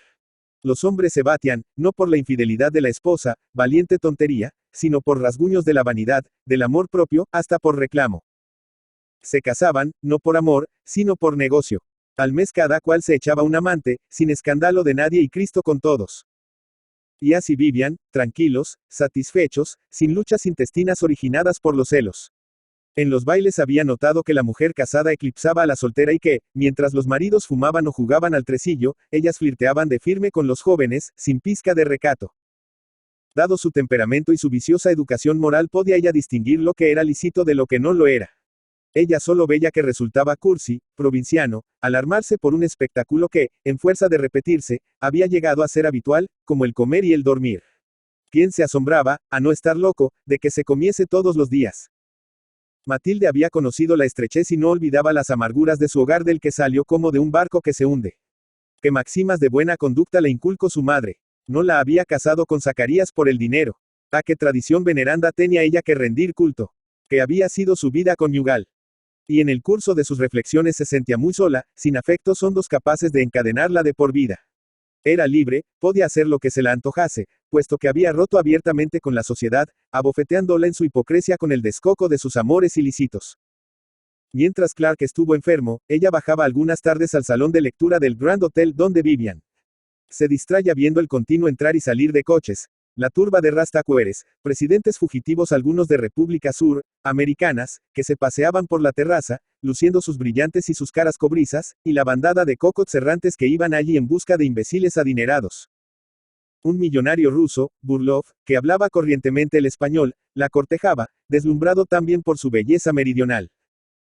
Los hombres se batían, no por la infidelidad de la esposa, valiente tontería, sino por rasguños de la vanidad, del amor propio, hasta por reclamo. Se casaban, no por amor, sino por negocio. Al mes cada cual se echaba un amante, sin escándalo de nadie y Cristo con todos. Y así vivían, tranquilos, satisfechos, sin luchas intestinas originadas por los celos. En los bailes había notado que la mujer casada eclipsaba a la soltera y que, mientras los maridos fumaban o jugaban al tresillo, ellas flirteaban de firme con los jóvenes, sin pizca de recato. Dado su temperamento y su viciosa educación moral podía ella distinguir lo que era lícito de lo que no lo era. Ella solo veía que resultaba cursi, provinciano, alarmarse por un espectáculo que, en fuerza de repetirse, había llegado a ser habitual, como el comer y el dormir. ¿Quién se asombraba, a no estar loco, de que se comiese todos los días? Matilde había conocido la estrechez y no olvidaba las amarguras de su hogar del que salió como de un barco que se hunde. ¿Qué maximas de buena conducta le inculcó su madre? No la había casado con Zacarías por el dinero. ¿A qué tradición veneranda tenía ella que rendir culto? ¿Qué había sido su vida conyugal? Y en el curso de sus reflexiones se sentía muy sola, sin afectos hondos capaces de encadenarla de por vida. Era libre, podía hacer lo que se la antojase, puesto que había roto abiertamente con la sociedad, abofeteándola en su hipocresía con el descoco de sus amores ilícitos. Mientras Clark estuvo enfermo, ella bajaba algunas tardes al salón de lectura del Grand Hotel donde vivían. Se distraía viendo el continuo entrar y salir de coches, la turba de rastacueres, presidentes fugitivos algunos de República Sur, americanas, que se paseaban por la terraza, luciendo sus brillantes y sus caras cobrizas, y la bandada de cocots errantes que iban allí en busca de imbéciles adinerados. Un millonario ruso, Burlov, que hablaba corrientemente el español, la cortejaba, deslumbrado también por su belleza meridional.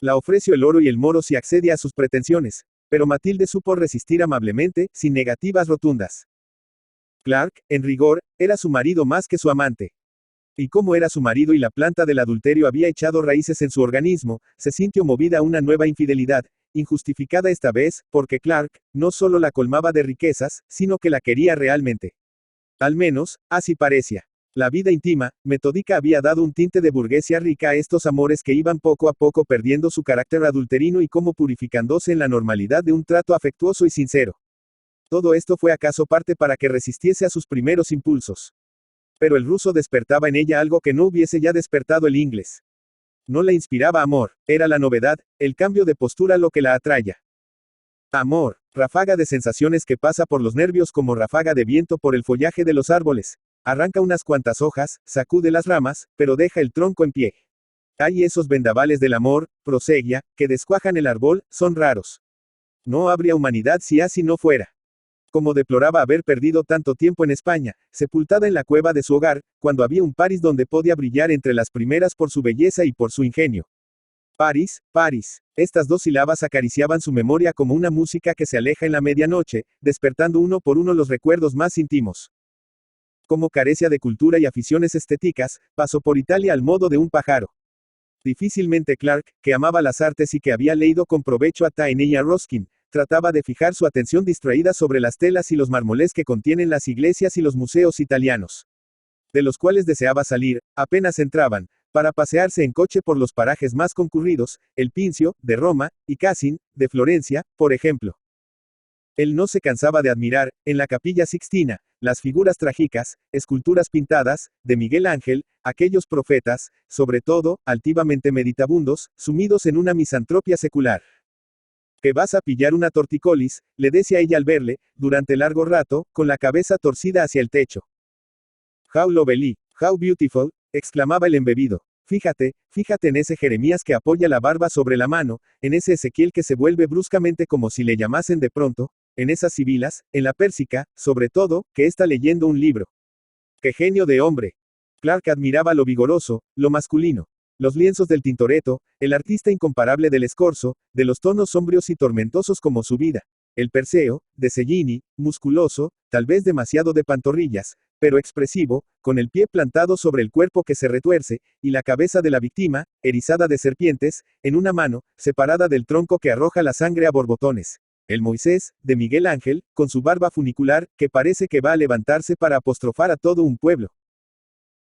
La ofreció el oro y el moro si accedía a sus pretensiones, pero Matilde supo resistir amablemente, sin negativas rotundas. Clark, en rigor, era su marido más que su amante. Y como era su marido y la planta del adulterio había echado raíces en su organismo, se sintió movida a una nueva infidelidad, injustificada esta vez, porque Clark, no solo la colmaba de riquezas, sino que la quería realmente. Al menos, así parecía. La vida íntima, metódica había dado un tinte de burguesía rica a estos amores que iban poco a poco perdiendo su carácter adulterino y como purificándose en la normalidad de un trato afectuoso y sincero. Todo esto fue acaso parte para que resistiese a sus primeros impulsos. Pero el ruso despertaba en ella algo que no hubiese ya despertado el inglés. No le inspiraba amor, era la novedad, el cambio de postura lo que la atraía. Amor, ráfaga de sensaciones que pasa por los nervios como ráfaga de viento por el follaje de los árboles. Arranca unas cuantas hojas, sacude las ramas, pero deja el tronco en pie. Hay esos vendavales del amor, proseguía, que descuajan el árbol, son raros. No habría humanidad si así no fuera. Como deploraba haber perdido tanto tiempo en España, sepultada en la cueva de su hogar, cuando había un París donde podía brillar entre las primeras por su belleza y por su ingenio. Paris, Paris. Estas dos sílabas acariciaban su memoria como una música que se aleja en la medianoche, despertando uno por uno los recuerdos más íntimos. Como carecia de cultura y aficiones estéticas, pasó por Italia al modo de un pájaro. Difícilmente Clark, que amaba las artes y que había leído con provecho a Taine y a Ruskin, trataba de fijar su atención distraída sobre las telas y los mármoles que contienen las iglesias y los museos italianos, de los cuales deseaba salir, apenas entraban, para pasearse en coche por los parajes más concurridos, el Pincio, de Roma, y Cassin, de Florencia, por ejemplo. Él no se cansaba de admirar, en la Capilla Sixtina, las figuras trágicas, esculturas pintadas, de Miguel Ángel, aquellos profetas, sobre todo, altivamente meditabundos, sumidos en una misantropía secular. «¿Que vas a pillar una torticolis?», le decía ella al verle, durante largo rato, con la cabeza torcida hacia el techo. «How lovely, how beautiful», exclamaba el embebido. Fíjate en ese Jeremías que apoya la barba sobre la mano, en ese Ezequiel que se vuelve bruscamente como si le llamasen de pronto, en esas sibilas, en la Pérsica, sobre todo, que está leyendo un libro. ¡Qué genio de hombre! Clark admiraba lo vigoroso, lo masculino. Los lienzos del Tintoretto, el artista incomparable del Escorzo, de los tonos sombríos y tormentosos como su vida. El Perseo, de Cellini, musculoso, tal vez demasiado de pantorrillas, pero expresivo, con el pie plantado sobre el cuerpo que se retuerce, y la cabeza de la víctima, erizada de serpientes, en una mano, separada del tronco que arroja la sangre a borbotones. El Moisés, de Miguel Ángel, con su barba funicular, que parece que va a levantarse para apostrofar a todo un pueblo.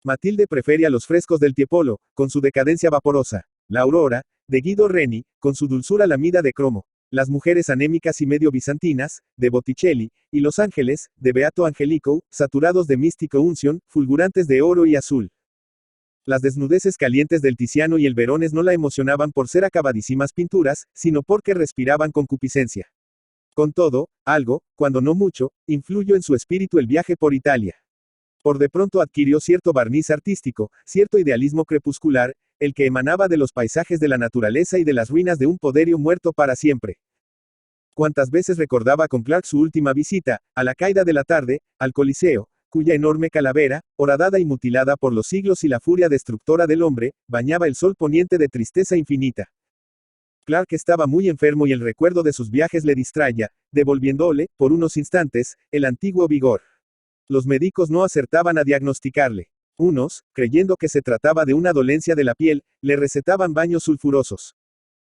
Matilde prefería los frescos del Tiepolo, con su decadencia vaporosa. La Aurora, de Guido Reni, con su dulzura lamida de cromo. Las mujeres anémicas y medio bizantinas, de Botticelli, y Los Ángeles, de Beato Angelico, saturados de místico unción, fulgurantes de oro y azul. Las desnudeces calientes del Tiziano y el Verones no la emocionaban por ser acabadísimas pinturas, sino porque respiraban concupiscencia. Con todo, algo, cuando no mucho, influyó en su espíritu el viaje por Italia. Por de pronto adquirió cierto barniz artístico, cierto idealismo crepuscular, el que emanaba de los paisajes de la naturaleza y de las ruinas de un poderío muerto para siempre. Cuántas veces recordaba con Clark su última visita, a la caída de la tarde, al Coliseo, cuya enorme calavera, horadada y mutilada por los siglos y la furia destructora del hombre, bañaba el sol poniente de tristeza infinita. Clark estaba muy enfermo y el recuerdo de sus viajes le distraía, devolviéndole, por unos instantes, el antiguo vigor. Los médicos no acertaban a diagnosticarle. Unos, creyendo que se trataba de una dolencia de la piel, le recetaban baños sulfurosos.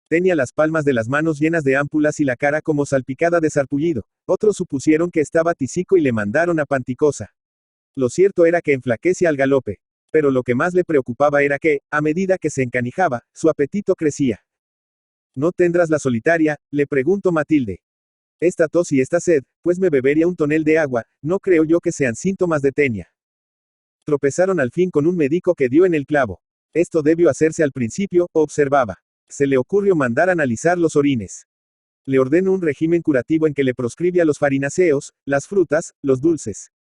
Tenía las palmas de las manos llenas de ámpulas y la cara como salpicada de sarpullido. Otros supusieron que estaba tisico y le mandaron a Panticosa. Lo cierto era que enflaquecía al galope. Pero lo que más le preocupaba era que, a medida que se encanijaba, su apetito crecía. ¿No tendrás la solitaria?, le preguntó Matilde. Esta tos y esta sed, pues me bebería un tonel de agua, no creo yo que sean síntomas de tenia. Tropezaron al fin con un médico que dio en el clavo. Esto debió hacerse al principio, observaba. Se le ocurrió mandar analizar los orines. Le ordenó un régimen curativo en que le proscribía los farináceos, las frutas, los dulces.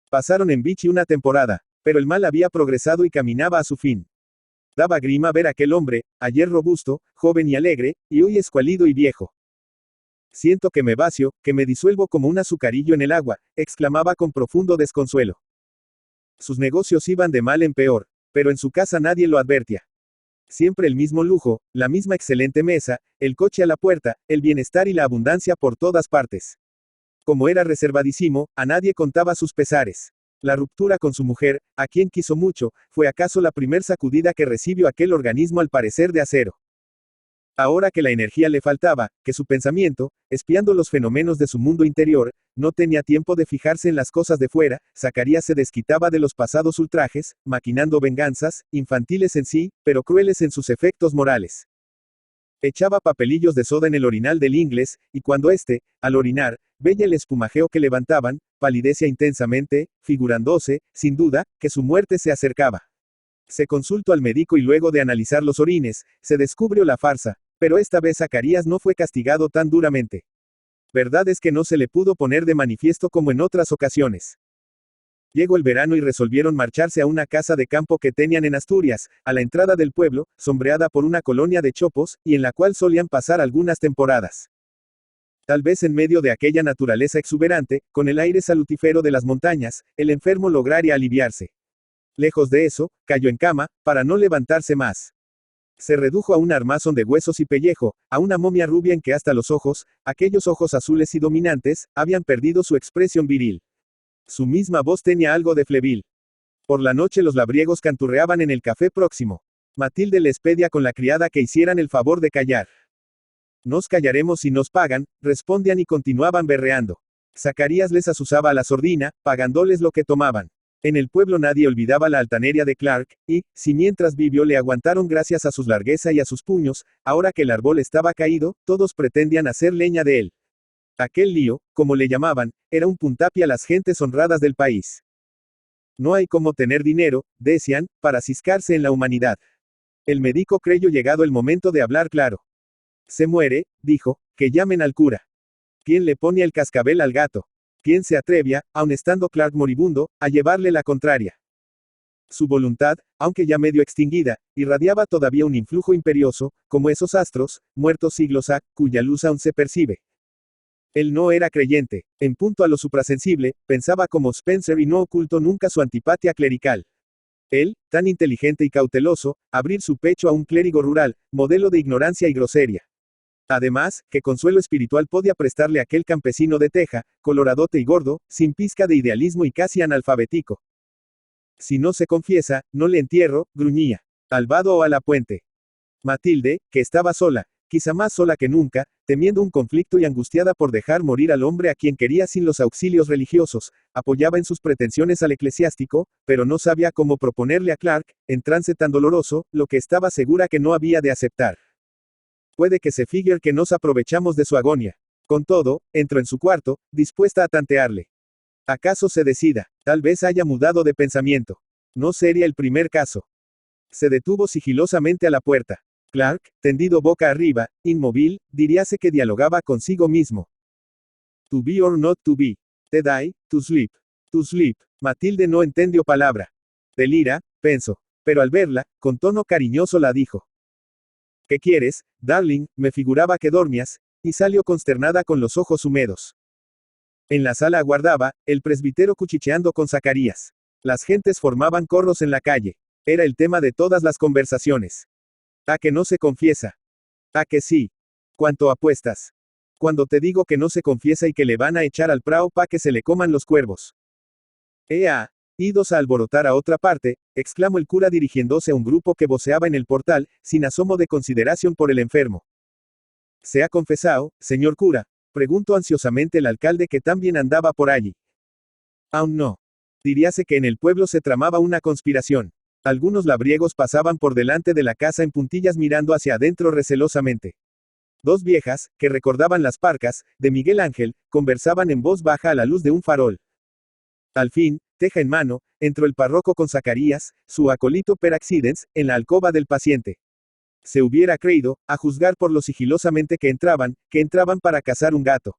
Pasaron en Vichy una temporada, pero el mal había progresado y caminaba a su fin. Daba grima ver aquel hombre, ayer robusto, joven y alegre, y hoy escuálido y viejo. Siento que me vacío, que me disuelvo como un azucarillo en el agua, exclamaba con profundo desconsuelo. Sus negocios iban de mal en peor, pero en su casa nadie lo advertía. Siempre el mismo lujo, la misma excelente mesa, el coche a la puerta, el bienestar y la abundancia por todas partes. Como era reservadísimo, a nadie contaba sus pesares. La ruptura con su mujer, a quien quiso mucho, fue acaso la primer sacudida que recibió aquel organismo al parecer de acero. Ahora que la energía le faltaba, que su pensamiento, espiando los fenómenos de su mundo interior, no tenía tiempo de fijarse en las cosas de fuera, Zacarías se desquitaba de los pasados ultrajes, maquinando venganzas, infantiles en sí, pero crueles en sus efectos morales. Echaba papelillos de soda en el orinal del inglés, y cuando éste, al orinar, veía el espumajeo que levantaban, palidecía intensamente, figurándose, sin duda, que su muerte se acercaba. Se consultó al médico y luego de analizar los orines, se descubrió la farsa, pero esta vez Zacarías no fue castigado tan duramente. Verdad es que no se le pudo poner de manifiesto como en otras ocasiones. Llegó el verano y resolvieron marcharse a una casa de campo que tenían en Asturias, a la entrada del pueblo, sombreada por una colonia de chopos, y en la cual solían pasar algunas temporadas. Tal vez en medio de aquella naturaleza exuberante, con el aire salutífero de las montañas, el enfermo lograría aliviarse. Lejos de eso, cayó en cama, para no levantarse más. Se redujo a un armazón de huesos y pellejo, a una momia rubia en que hasta los ojos, aquellos ojos azules y dominantes, habían perdido su expresión viril. Su misma voz tenía algo de flebil. Por la noche los labriegos canturreaban en el café próximo. Matilde les pedía con la criada que hicieran el favor de callar. Nos callaremos si nos pagan, respondían y continuaban berreando. Zacarías les azuzaba a la sordina, pagándoles lo que tomaban. En el pueblo nadie olvidaba la altanería de Clark, y, si mientras vivió le aguantaron gracias a su largueza y a sus puños, ahora que el árbol estaba caído, todos pretendían hacer leña de él. Aquel lío, como le llamaban, era un puntapié a las gentes honradas del país. No hay como tener dinero, decían, para ciscarse en la humanidad. El médico creyó llegado el momento de hablar claro. Se muere, dijo, que llamen al cura. ¿Quién le pone el cascabel al gato? ¿Quién se atrevía, aun estando Clark moribundo, a llevarle la contraria? Su voluntad, aunque ya medio extinguida, irradiaba todavía un influjo imperioso, como esos astros, muertos siglos ha, cuya luz aún se percibe. Él no era creyente, en punto a lo suprasensible, pensaba como Spencer y no ocultó nunca su antipatía clerical. Él, tan inteligente y cauteloso, abrir su pecho a un clérigo rural, modelo de ignorancia y grosería. Además, ¿qué consuelo espiritual podía prestarle aquel campesino de teja, coloradote y gordo, sin pizca de idealismo y casi analfabético? Si no se confiesa, no le entierro, gruñía. Al vado o a la puente. Matilde, que estaba sola, quizá más sola que nunca, temiendo un conflicto y angustiada por dejar morir al hombre a quien quería sin los auxilios religiosos, apoyaba en sus pretensiones al eclesiástico, pero no sabía cómo proponerle a Clark, en trance tan doloroso, lo que estaba segura que no había de aceptar. Puede que se figure que nos aprovechamos de su agonía. Con todo, entró en su cuarto, dispuesta a tantearle. ¿Acaso se decida? Tal vez haya mudado de pensamiento. No sería el primer caso. Se detuvo sigilosamente a la puerta. Clark, tendido boca arriba, inmóvil, diríase que dialogaba consigo mismo. To be or not to be. To die, to sleep. To sleep. Matilde no entendió palabra. Delira, pensó. Pero al verla, con tono cariñoso la dijo. ¿Qué quieres, darling? Me figuraba que dormías, y salió consternada con los ojos húmedos. En la sala aguardaba, el presbítero cuchicheando con Zacarías. Las gentes formaban corros en la calle. Era el tema de todas las conversaciones. ¿A que no se confiesa? ¿A que sí? ¿Cuánto apuestas? Cuando te digo que no se confiesa y que le van a echar al prao pa' que se le coman los cuervos. ¡Ea! Idos a alborotar a otra parte, exclamó el cura dirigiéndose a un grupo que voceaba en el portal, sin asomo de consideración por el enfermo. ¿Se ha confesado, señor cura? Preguntó ansiosamente el alcalde que también andaba por allí. Aún no. Diríase que en el pueblo se tramaba una conspiración. Algunos labriegos pasaban por delante de la casa en puntillas mirando hacia adentro recelosamente. Dos viejas, que recordaban las parcas, de Miguel Ángel, conversaban en voz baja a la luz de un farol. Al fin, teja en mano, entró el párroco con Zacarías, su acólito per accidens, en la alcoba del paciente. Se hubiera creído, a juzgar por lo sigilosamente que entraban para cazar un gato.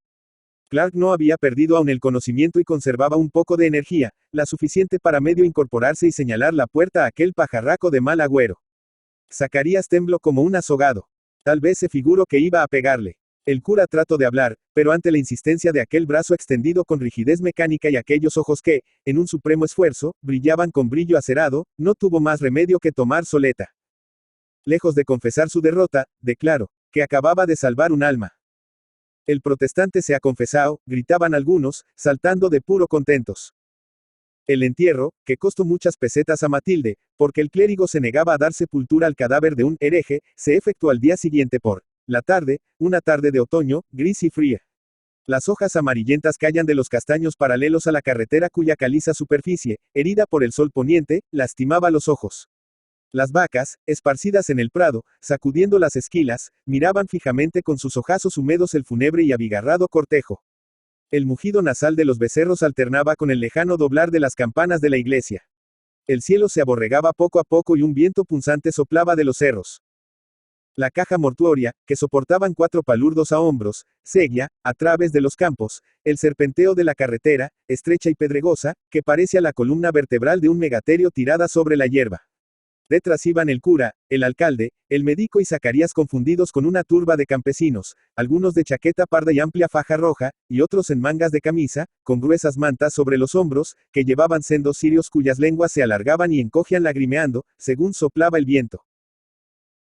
Clark no había perdido aún el conocimiento y conservaba un poco de energía, la suficiente para medio incorporarse y señalar la puerta a aquel pajarraco de mal agüero. Zacarías tembló como un azogado. Tal vez se figuró que iba a pegarle. El cura trató de hablar, pero ante la insistencia de aquel brazo extendido con rigidez mecánica y aquellos ojos que, en un supremo esfuerzo, brillaban con brillo acerado, no tuvo más remedio que tomar soleta. Lejos de confesar su derrota, declaró, que acababa de salvar un alma. El protestante se ha confesado, gritaban algunos, saltando de puro contentos. El entierro, que costó muchas pesetas a Matilde, porque el clérigo se negaba a dar sepultura al cadáver de un hereje, se efectuó al día siguiente por la tarde, una tarde de otoño, gris y fría. Las hojas amarillentas caían de los castaños paralelos a la carretera cuya caliza superficie, herida por el sol poniente, lastimaba los ojos. Las vacas, esparcidas en el prado, sacudiendo las esquilas, miraban fijamente con sus ojazos húmedos el fúnebre y abigarrado cortejo. El mugido nasal de los becerros alternaba con el lejano doblar de las campanas de la iglesia. El cielo se aborregaba poco a poco y un viento punzante soplaba de los cerros. La caja mortuoria, que soportaban 4 palurdos a hombros, seguía, a través de los campos, el serpenteo de la carretera, estrecha y pedregosa, que parecía la columna vertebral de un megaterio tirada sobre la hierba. Detrás iban el cura, el alcalde, el médico y Zacarías confundidos con una turba de campesinos, algunos de chaqueta parda y amplia faja roja, y otros en mangas de camisa, con gruesas mantas sobre los hombros, que llevaban sendos cirios cuyas lenguas se alargaban y encogían lagrimeando, según soplaba el viento.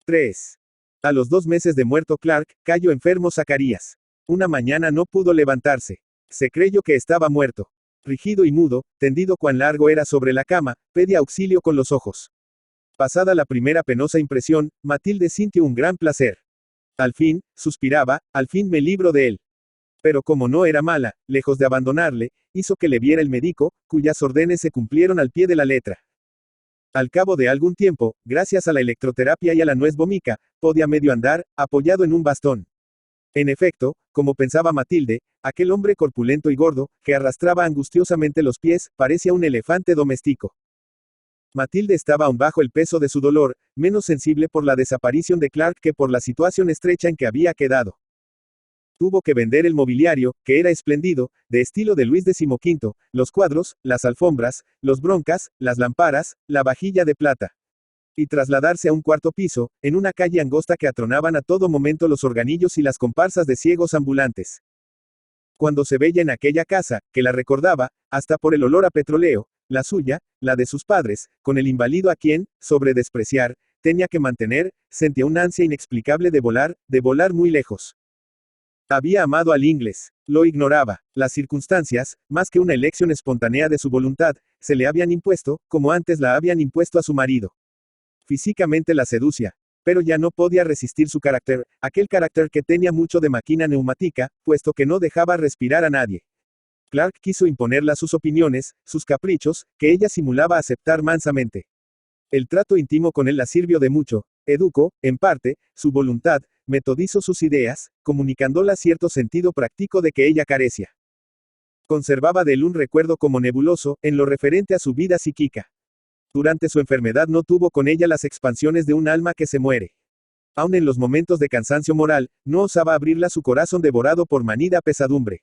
3. A los 2 meses de muerto Clark, cayó enfermo Zacarías. Una mañana no pudo levantarse. Se creyó que estaba muerto. Rígido y mudo, tendido cuán largo era sobre la cama, pedía auxilio con los ojos. Pasada la primera penosa impresión, Matilde sintió un gran placer. Al fin, suspiraba, al fin me libro de él. Pero como no era mala, lejos de abandonarle, hizo que le viera el médico, cuyas órdenes se cumplieron al pie de la letra. Al cabo de algún tiempo, gracias a la electroterapia y a la nuez vomica, podía medio andar, apoyado en un bastón. En efecto, como pensaba Matilde, aquel hombre corpulento y gordo, que arrastraba angustiosamente los pies, parecía un elefante doméstico. Matilde estaba aún bajo el peso de su dolor, menos sensible por la desaparición de Clark que por la situación estrecha en que había quedado. Tuvo que vender el mobiliario, que era espléndido, de estilo de Luis XV, los cuadros, las alfombras, los broncas, las lámparas, la vajilla de plata. Y trasladarse a un cuarto piso, en una calle angosta que atronaban a todo momento los organillos y las comparsas de ciegos ambulantes. Cuando se veía en aquella casa, que la recordaba, hasta por el olor a petróleo, la suya, la de sus padres, con el inválido a quien, sobre despreciar, tenía que mantener, sentía una ansia inexplicable de volar muy lejos. Había amado al inglés, lo ignoraba, las circunstancias, más que una elección espontánea de su voluntad, se le habían impuesto, como antes la habían impuesto a su marido. Físicamente la seducía, pero ya no podía resistir su carácter, aquel carácter que tenía mucho de máquina neumática, puesto que no dejaba respirar a nadie. Clark quiso imponerle sus opiniones, sus caprichos, que ella simulaba aceptar mansamente. El trato íntimo con él la sirvió de mucho, educó, en parte, su voluntad, metodizó sus ideas, comunicándola cierto sentido práctico de que ella carecía. Conservaba de él un recuerdo como nebuloso, en lo referente a su vida psíquica. Durante su enfermedad no tuvo con ella las expansiones de un alma que se muere. Aun en los momentos de cansancio moral, no osaba abrirla su corazón devorado por manida pesadumbre.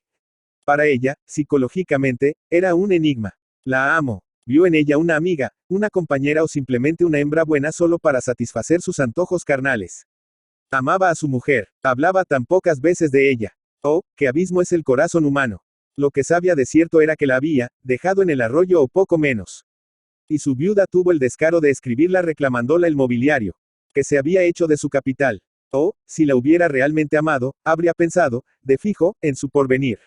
Para ella, psicológicamente, era un enigma. La amo. Vio en ella una amiga, una compañera o simplemente una hembra buena solo para satisfacer sus antojos carnales. Amaba a su mujer, hablaba tan pocas veces de ella. Oh, qué abismo es el corazón humano. Lo que sabía de cierto era que la había dejado en el arroyo o poco menos. Y su viuda tuvo el descaro de escribirla reclamándola el mobiliario, que se había hecho de su capital. Oh, si la hubiera realmente amado, habría pensado, de fijo, en su porvenir.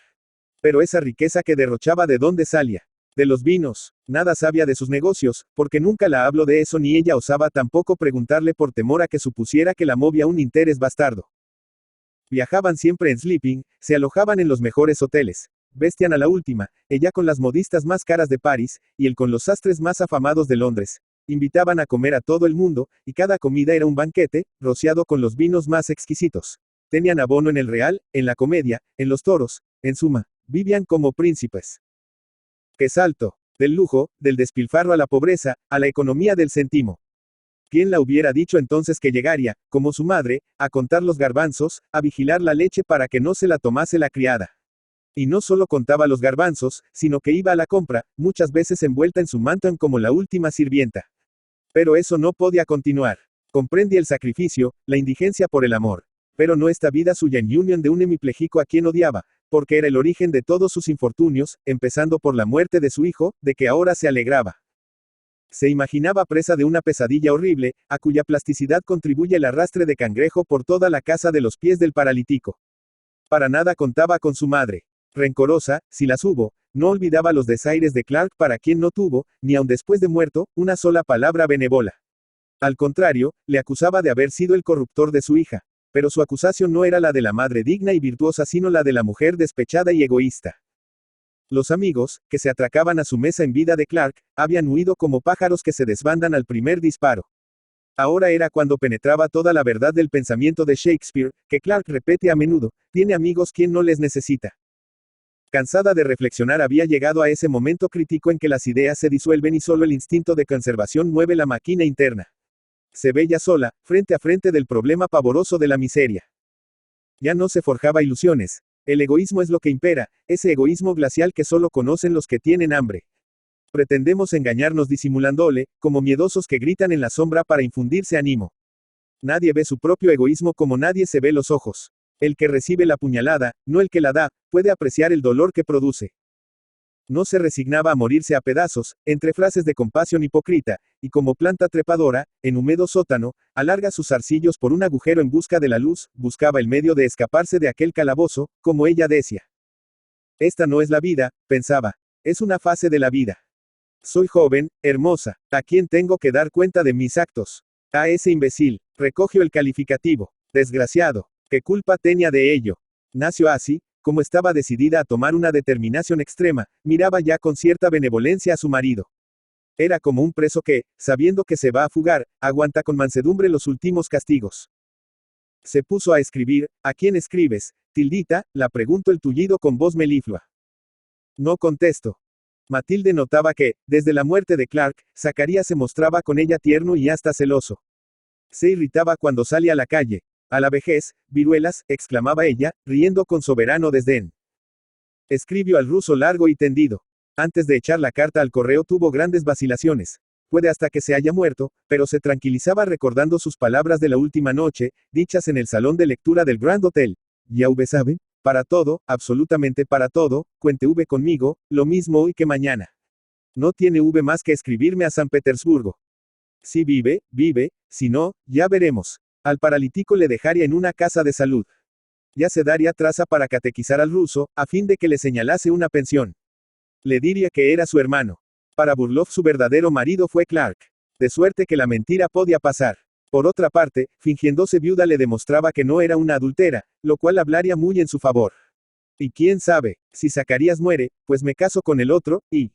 Pero esa riqueza que derrochaba, ¿de dónde salía? De los vinos. Nada sabía de sus negocios, porque nunca la habló de eso ni ella osaba tampoco preguntarle por temor a que supusiera que la movía un interés bastardo. Viajaban siempre en sleeping, se alojaban en los mejores hoteles. Vestían a la última, ella con las modistas más caras de París, y él con los sastres más afamados de Londres. Invitaban a comer a todo el mundo, y cada comida era un banquete, rociado con los vinos más exquisitos. Tenían abono en el Real, en la Comedia, en los toros, en suma, vivían como príncipes. ¡Qué salto! Del lujo, del despilfarro a la pobreza, a la economía del céntimo. ¿Quién la hubiera dicho entonces que llegaría, como su madre, a contar los garbanzos, a vigilar la leche para que no se la tomase la criada? Y no solo contaba los garbanzos, sino que iba a la compra, muchas veces envuelta en su manto como la última sirvienta. Pero eso no podía continuar. Comprendía el sacrificio, la indigencia por el amor. Pero no esta vida suya en unión de un hemipléjico a quien odiaba, porque era el origen de todos sus infortunios, empezando por la muerte de su hijo, de que ahora se alegraba. Se imaginaba presa de una pesadilla horrible, a cuya plasticidad contribuye el arrastre de cangrejo por toda la casa de los pies del paralítico. Para nada contaba con su madre. Rencorosa, si las hubo, no olvidaba los desaires de Clark para quien no tuvo, ni aun después de muerto, una sola palabra benévola. Al contrario, le acusaba de haber sido el corruptor de su hija. Pero su acusación no era la de la madre digna y virtuosa sino la de la mujer despechada y egoísta. Los amigos, que se atracaban a su mesa en vida de Clark, habían huido como pájaros que se desbandan al primer disparo. Ahora era cuando penetraba toda la verdad del pensamiento de Shakespeare, que Clark repite a menudo, tiene amigos quien no les necesita. Cansada de reflexionar había llegado a ese momento crítico en que las ideas se disuelven y solo el instinto de conservación mueve la máquina interna. Se veía sola, frente a frente del problema pavoroso de la miseria. Ya no se forjaba ilusiones. El egoísmo es lo que impera, ese egoísmo glacial que solo conocen los que tienen hambre. Pretendemos engañarnos disimulándole, como miedosos que gritan en la sombra para infundirse ánimo. Nadie ve su propio egoísmo como nadie se ve los ojos. El que recibe la puñalada, no el que la da, puede apreciar el dolor que produce. No se resignaba a morirse a pedazos, entre frases de compasión hipócrita, y como planta trepadora, en húmedo sótano, alarga sus zarcillos por un agujero en busca de la luz, buscaba el medio de escaparse de aquel calabozo, como ella decía. Esta no es la vida, pensaba. Es una fase de la vida. Soy joven, hermosa. ¿A quién tengo que dar cuenta de mis actos? A ese imbécil. Recogió el calificativo. Desgraciado. ¿Qué culpa tenía de ello? Nació así, como estaba decidida a tomar una determinación extrema, miraba ya con cierta benevolencia a su marido. Era como un preso que, sabiendo que se va a fugar, aguanta con mansedumbre los últimos castigos. Se puso a escribir. ¿A quién escribes, Tildita?, la preguntó el tullido con voz meliflua. No contesto. Matilde notaba que, desde la muerte de Clark, Zacarías se mostraba con ella tierno y hasta celoso. Se irritaba cuando salía a la calle. A la vejez, viruelas, exclamaba ella, riendo con soberano desdén. Escribió al ruso largo y tendido. Antes de echar la carta al correo tuvo grandes vacilaciones. Puede hasta que se haya muerto, pero se tranquilizaba recordando sus palabras de la última noche, dichas en el salón de lectura del Grand Hotel. Ya sabe, para todo, absolutamente para todo, cuente conmigo, lo mismo hoy que mañana. No tiene más que escribirme a San Petersburgo. Si vive, vive, si no, ya veremos. Al paralítico le dejaría en una casa de salud. Ya se daría traza para catequizar al ruso, a fin de que le señalase una pensión. Le diría que era su hermano. Para Burlov su verdadero marido fue Clark. De suerte que la mentira podía pasar. Por otra parte, fingiéndose viuda le demostraba que no era una adúltera, lo cual hablaría muy en su favor. Y quién sabe, si Zacarías muere, pues me caso con el otro, y...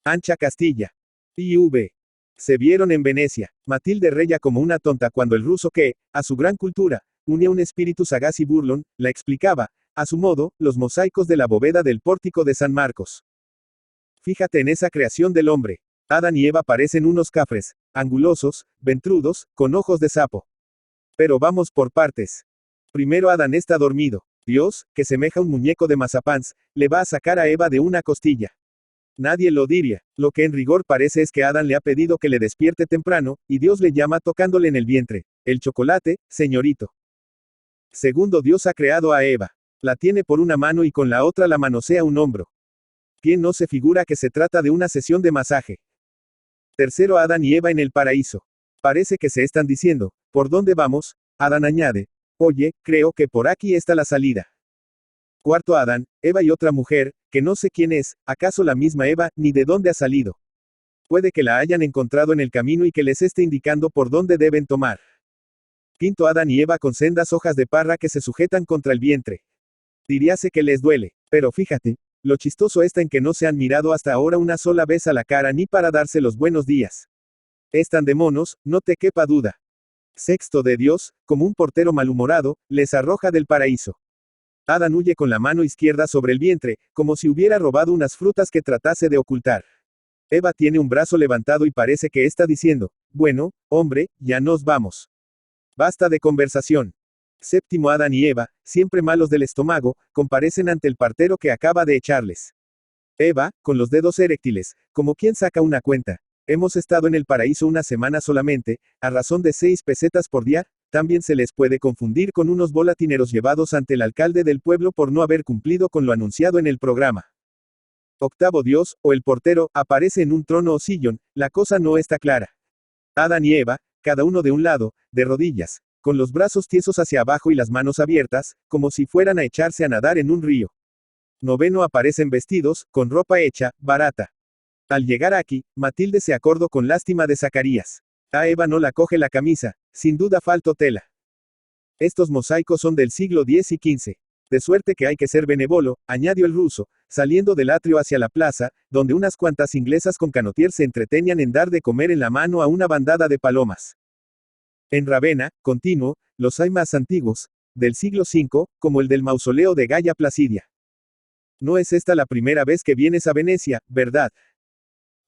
Ancha Castilla. I.V. Se vieron en Venecia. Matilde reía como una tonta cuando el ruso que, a su gran cultura, unía un espíritu sagaz y burlón, la explicaba, a su modo, los mosaicos de la bóveda del pórtico de San Marcos. Fíjate en esa creación del hombre. Adán y Eva parecen unos cafres, angulosos, ventrudos, con ojos de sapo. Pero vamos por partes. Primero Adán está dormido. Dios, que semeja un muñeco de mazapans, le va a sacar a Eva de una costilla. Nadie lo diría. Lo que en rigor parece es que Adán le ha pedido que le despierte temprano, y Dios le llama tocándole en el vientre. El chocolate, señorito. Segundo, Dios ha creado a Eva. La tiene por una mano y con la otra la manosea un hombro. ¿Quién no se figura que se trata de una sesión de masaje? Tercero, Adán y Eva en el paraíso. Parece que se están diciendo, ¿por dónde vamos? Adán añade, oye, creo que por aquí está la salida. Cuarto, Adán, Eva y otra mujer, que no sé quién es, acaso la misma Eva, ni de dónde ha salido. Puede que la hayan encontrado en el camino y que les esté indicando por dónde deben tomar. Quinto, Adán y Eva con sendas hojas de parra que se sujetan contra el vientre. Diríase que les duele, pero fíjate, lo chistoso está en que no se han mirado hasta ahora una sola vez a la cara ni para darse los buenos días. Están de monos, no te quepa duda. Sexto, de Dios, como un portero malhumorado, les arroja del paraíso. Adán huye con la mano izquierda sobre el vientre, como si hubiera robado unas frutas que tratase de ocultar. Eva tiene un brazo levantado y parece que está diciendo, bueno, hombre, ya nos vamos. Basta de conversación. Séptimo, Adán y Eva, siempre malos del estómago, comparecen ante el partero que acaba de echarles. Eva, con los dedos eréctiles, como quien saca una cuenta. Hemos estado en el paraíso una semana solamente, a razón de 6 pesetas por día. También se les puede confundir con unos volatineros llevados ante el alcalde del pueblo por no haber cumplido con lo anunciado en el programa. Octavo, Dios, o el portero, aparece en un trono o sillón, la cosa no está clara. Adán y Eva, cada uno de un lado, de rodillas, con los brazos tiesos hacia abajo y las manos abiertas, como si fueran a echarse a nadar en un río. Noveno, aparecen vestidos, con ropa hecha, barata. Al llegar aquí, Matilde se acordó con lástima de Zacarías. A Eva no la coge la camisa, sin duda faltó tela. Estos mosaicos son del siglo X y XV. De suerte que hay que ser benevolo, añadió el ruso, saliendo del atrio hacia la plaza, donde unas cuantas inglesas con canotier se entretenían en dar de comer en la mano a una bandada de palomas. En Rávena, continuó, los hay más antiguos, del siglo V, como el del mausoleo de Gaia Placidia. No es esta la primera vez que vienes a Venecia, ¿verdad?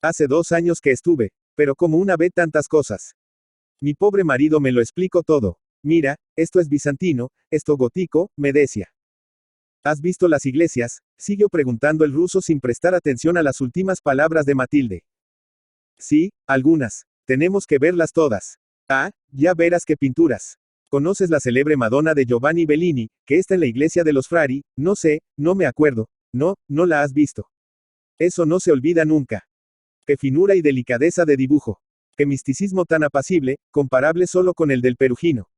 Hace 2 años que estuve, pero como una ve tantas cosas. Mi pobre marido me lo explicó todo. Mira, esto es bizantino, esto gótico, me decía. ¿Has visto las iglesias? Siguió preguntando el ruso sin prestar atención a las últimas palabras de Matilde. Sí, algunas. Tenemos que verlas todas. Ah, ya verás qué pinturas. ¿Conoces la célebre Madonna de Giovanni Bellini, que está en la iglesia de los Frari? No sé, no me acuerdo. No, no la has visto. Eso no se olvida nunca. Qué finura y delicadeza de dibujo. Qué misticismo tan apacible, comparable solo con el del Perugino.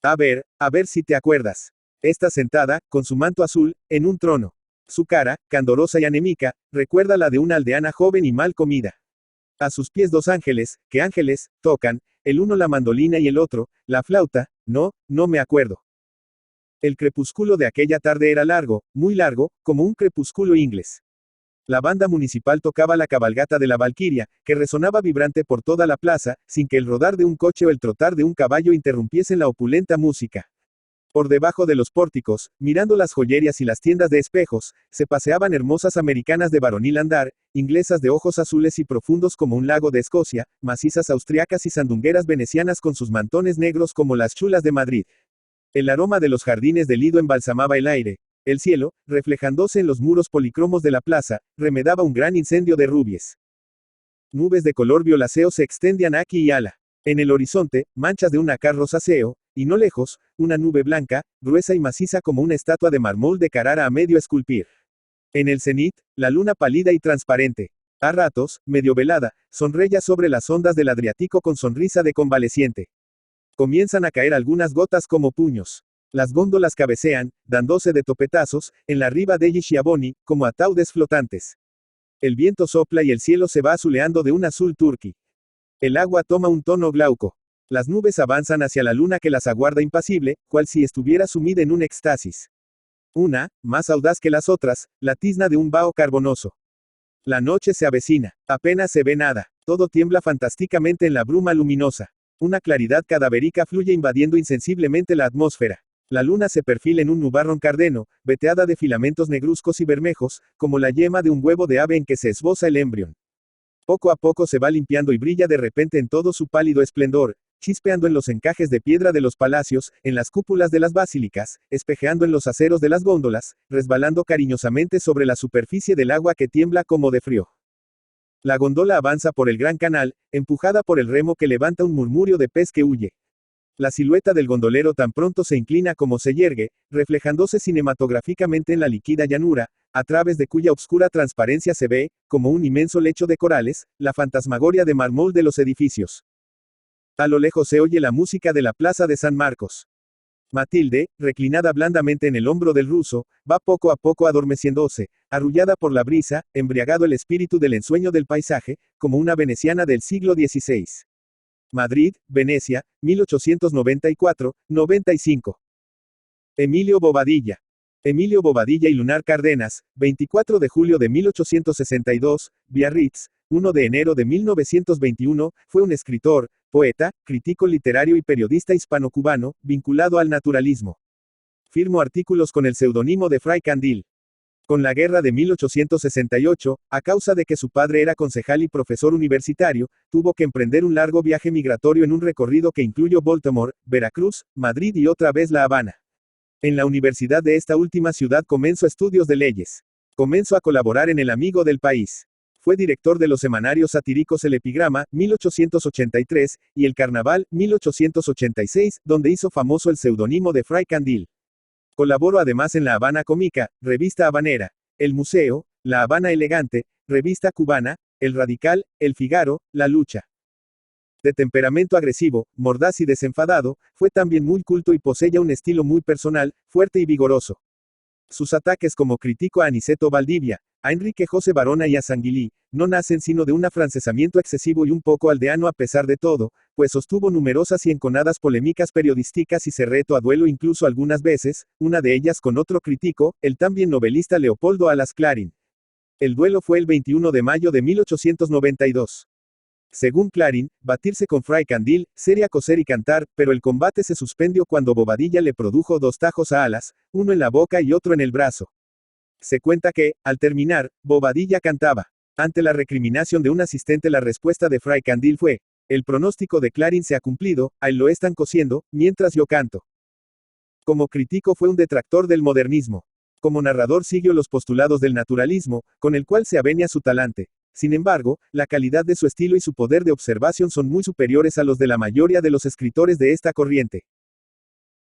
A ver si te acuerdas. Está sentada, con su manto azul, en un trono. Su cara, candorosa y anémica, recuerda la de una aldeana joven y mal comida. A sus pies dos ángeles, que ángeles, tocan, el uno la mandolina y el otro, la flauta, no me acuerdo. El crepúsculo de aquella tarde era largo, muy largo, como un crepúsculo inglés. La banda municipal tocaba la cabalgata de la Valquiria, que resonaba vibrante por toda la plaza, sin que el rodar de un coche o el trotar de un caballo interrumpiesen la opulenta música. Por debajo de los pórticos, mirando las joyerías y las tiendas de espejos, se paseaban hermosas americanas de varonil andar, inglesas de ojos azules y profundos como un lago de Escocia, macizas austriacas y sandungueras venecianas con sus mantones negros como las chulas de Madrid. El aroma de los jardines de Lido embalsamaba el aire. El cielo, reflejándose en los muros policromos de la plaza, remedaba un gran incendio de rubies. Nubes de color violáceo se extendían aquí y allá. En el horizonte, manchas de un acar rosáceo, y no lejos, una nube blanca, gruesa y maciza como una estatua de mármol de Carrara a medio esculpir. En el cenit, la luna pálida y transparente. A ratos, medio velada, sonreía sobre las ondas del Adriático con sonrisa de convaleciente. Comienzan a caer algunas gotas como puños. Las góndolas cabecean, dándose de topetazos, en la riva degli Schiavoni, como ataúdes flotantes. El viento sopla y el cielo se va azuleando de un azul turqui. El agua toma un tono glauco. Las nubes avanzan hacia la luna que las aguarda impasible, cual si estuviera sumida en un éxtasis. Una, más audaz que las otras, la tizna de un vaho carbonoso. La noche se avecina. Apenas se ve nada. Todo tiembla fantásticamente en la bruma luminosa. Una claridad cadavérica fluye invadiendo insensiblemente la atmósfera. La luna se perfila en un nubarrón cardeno, veteada de filamentos negruzcos y bermejos, como la yema de un huevo de ave en que se esboza el embrión. Poco a poco se va limpiando y brilla de repente en todo su pálido esplendor, chispeando en los encajes de piedra de los palacios, en las cúpulas de las basílicas, espejeando en los aceros de las góndolas, resbalando cariñosamente sobre la superficie del agua que tiembla como de frío. La góndola avanza por el gran canal, empujada por el remo que levanta un murmurio de pez que huye. La silueta del gondolero tan pronto se inclina como se yergue, reflejándose cinematográficamente en la líquida llanura, a través de cuya obscura transparencia se ve, como un inmenso lecho de corales, la fantasmagoria de mármol de los edificios. A lo lejos se oye la música de la plaza de San Marcos. Matilde, reclinada blandamente en el hombro del ruso, va poco a poco adormeciéndose, arrullada por la brisa, embriagado el espíritu del ensueño del paisaje, como una veneciana del siglo XVI. Madrid, Venecia, 1894-95. Emilio Bobadilla. Emilio Bobadilla y Lunar Cárdenas, 24 de julio de 1862, Biarritz, 1 de enero de 1921, fue un escritor, poeta, crítico literario y periodista hispano-cubano, vinculado al naturalismo. Firmó artículos con el seudónimo de Fray Candil. Con la guerra de 1868, a causa de que su padre era concejal y profesor universitario, tuvo que emprender un largo viaje migratorio en un recorrido que incluyó Baltimore, Veracruz, Madrid y otra vez La Habana. En la universidad de esta última ciudad comenzó estudios de leyes. Comenzó a colaborar en El Amigo del País. Fue director de los semanarios satíricos El Epigrama, 1883, y El Carnaval, 1886, donde hizo famoso el seudónimo de Fray Candil. Colaboró además en La Habana Cómica, Revista Habanera, El Museo, La Habana Elegante, Revista Cubana, El Radical, El Figaro, La Lucha. De temperamento agresivo, mordaz y desenfadado, fue también muy culto y poseía un estilo muy personal, fuerte y vigoroso. Sus ataques como crítico a Aniceto Valdivia, a Enrique José Barona y a Sanguilí, no nacen sino de un afrancesamiento excesivo y un poco aldeano a pesar de todo, pues sostuvo numerosas y enconadas polémicas periodísticas y se retó a duelo incluso algunas veces, una de ellas con otro crítico, el también novelista Leopoldo Alas Clarín. El duelo fue el 21 de mayo de 1892. Según Clarín, batirse con Fray Candil, sería coser y cantar, pero el combate se suspendió cuando Bobadilla le produjo 2 tajos a Alas, uno en la boca y otro en el brazo. Se cuenta que, al terminar, Bobadilla cantaba. Ante la recriminación de un asistente la respuesta de Fray Candil fue: el pronóstico de Clarín se ha cumplido, a él lo están cosiendo, mientras yo canto. Como crítico fue un detractor del modernismo. Como narrador siguió los postulados del naturalismo, con el cual se avenia su talante. Sin embargo, la calidad de su estilo y su poder de observación son muy superiores a los de la mayoría de los escritores de esta corriente.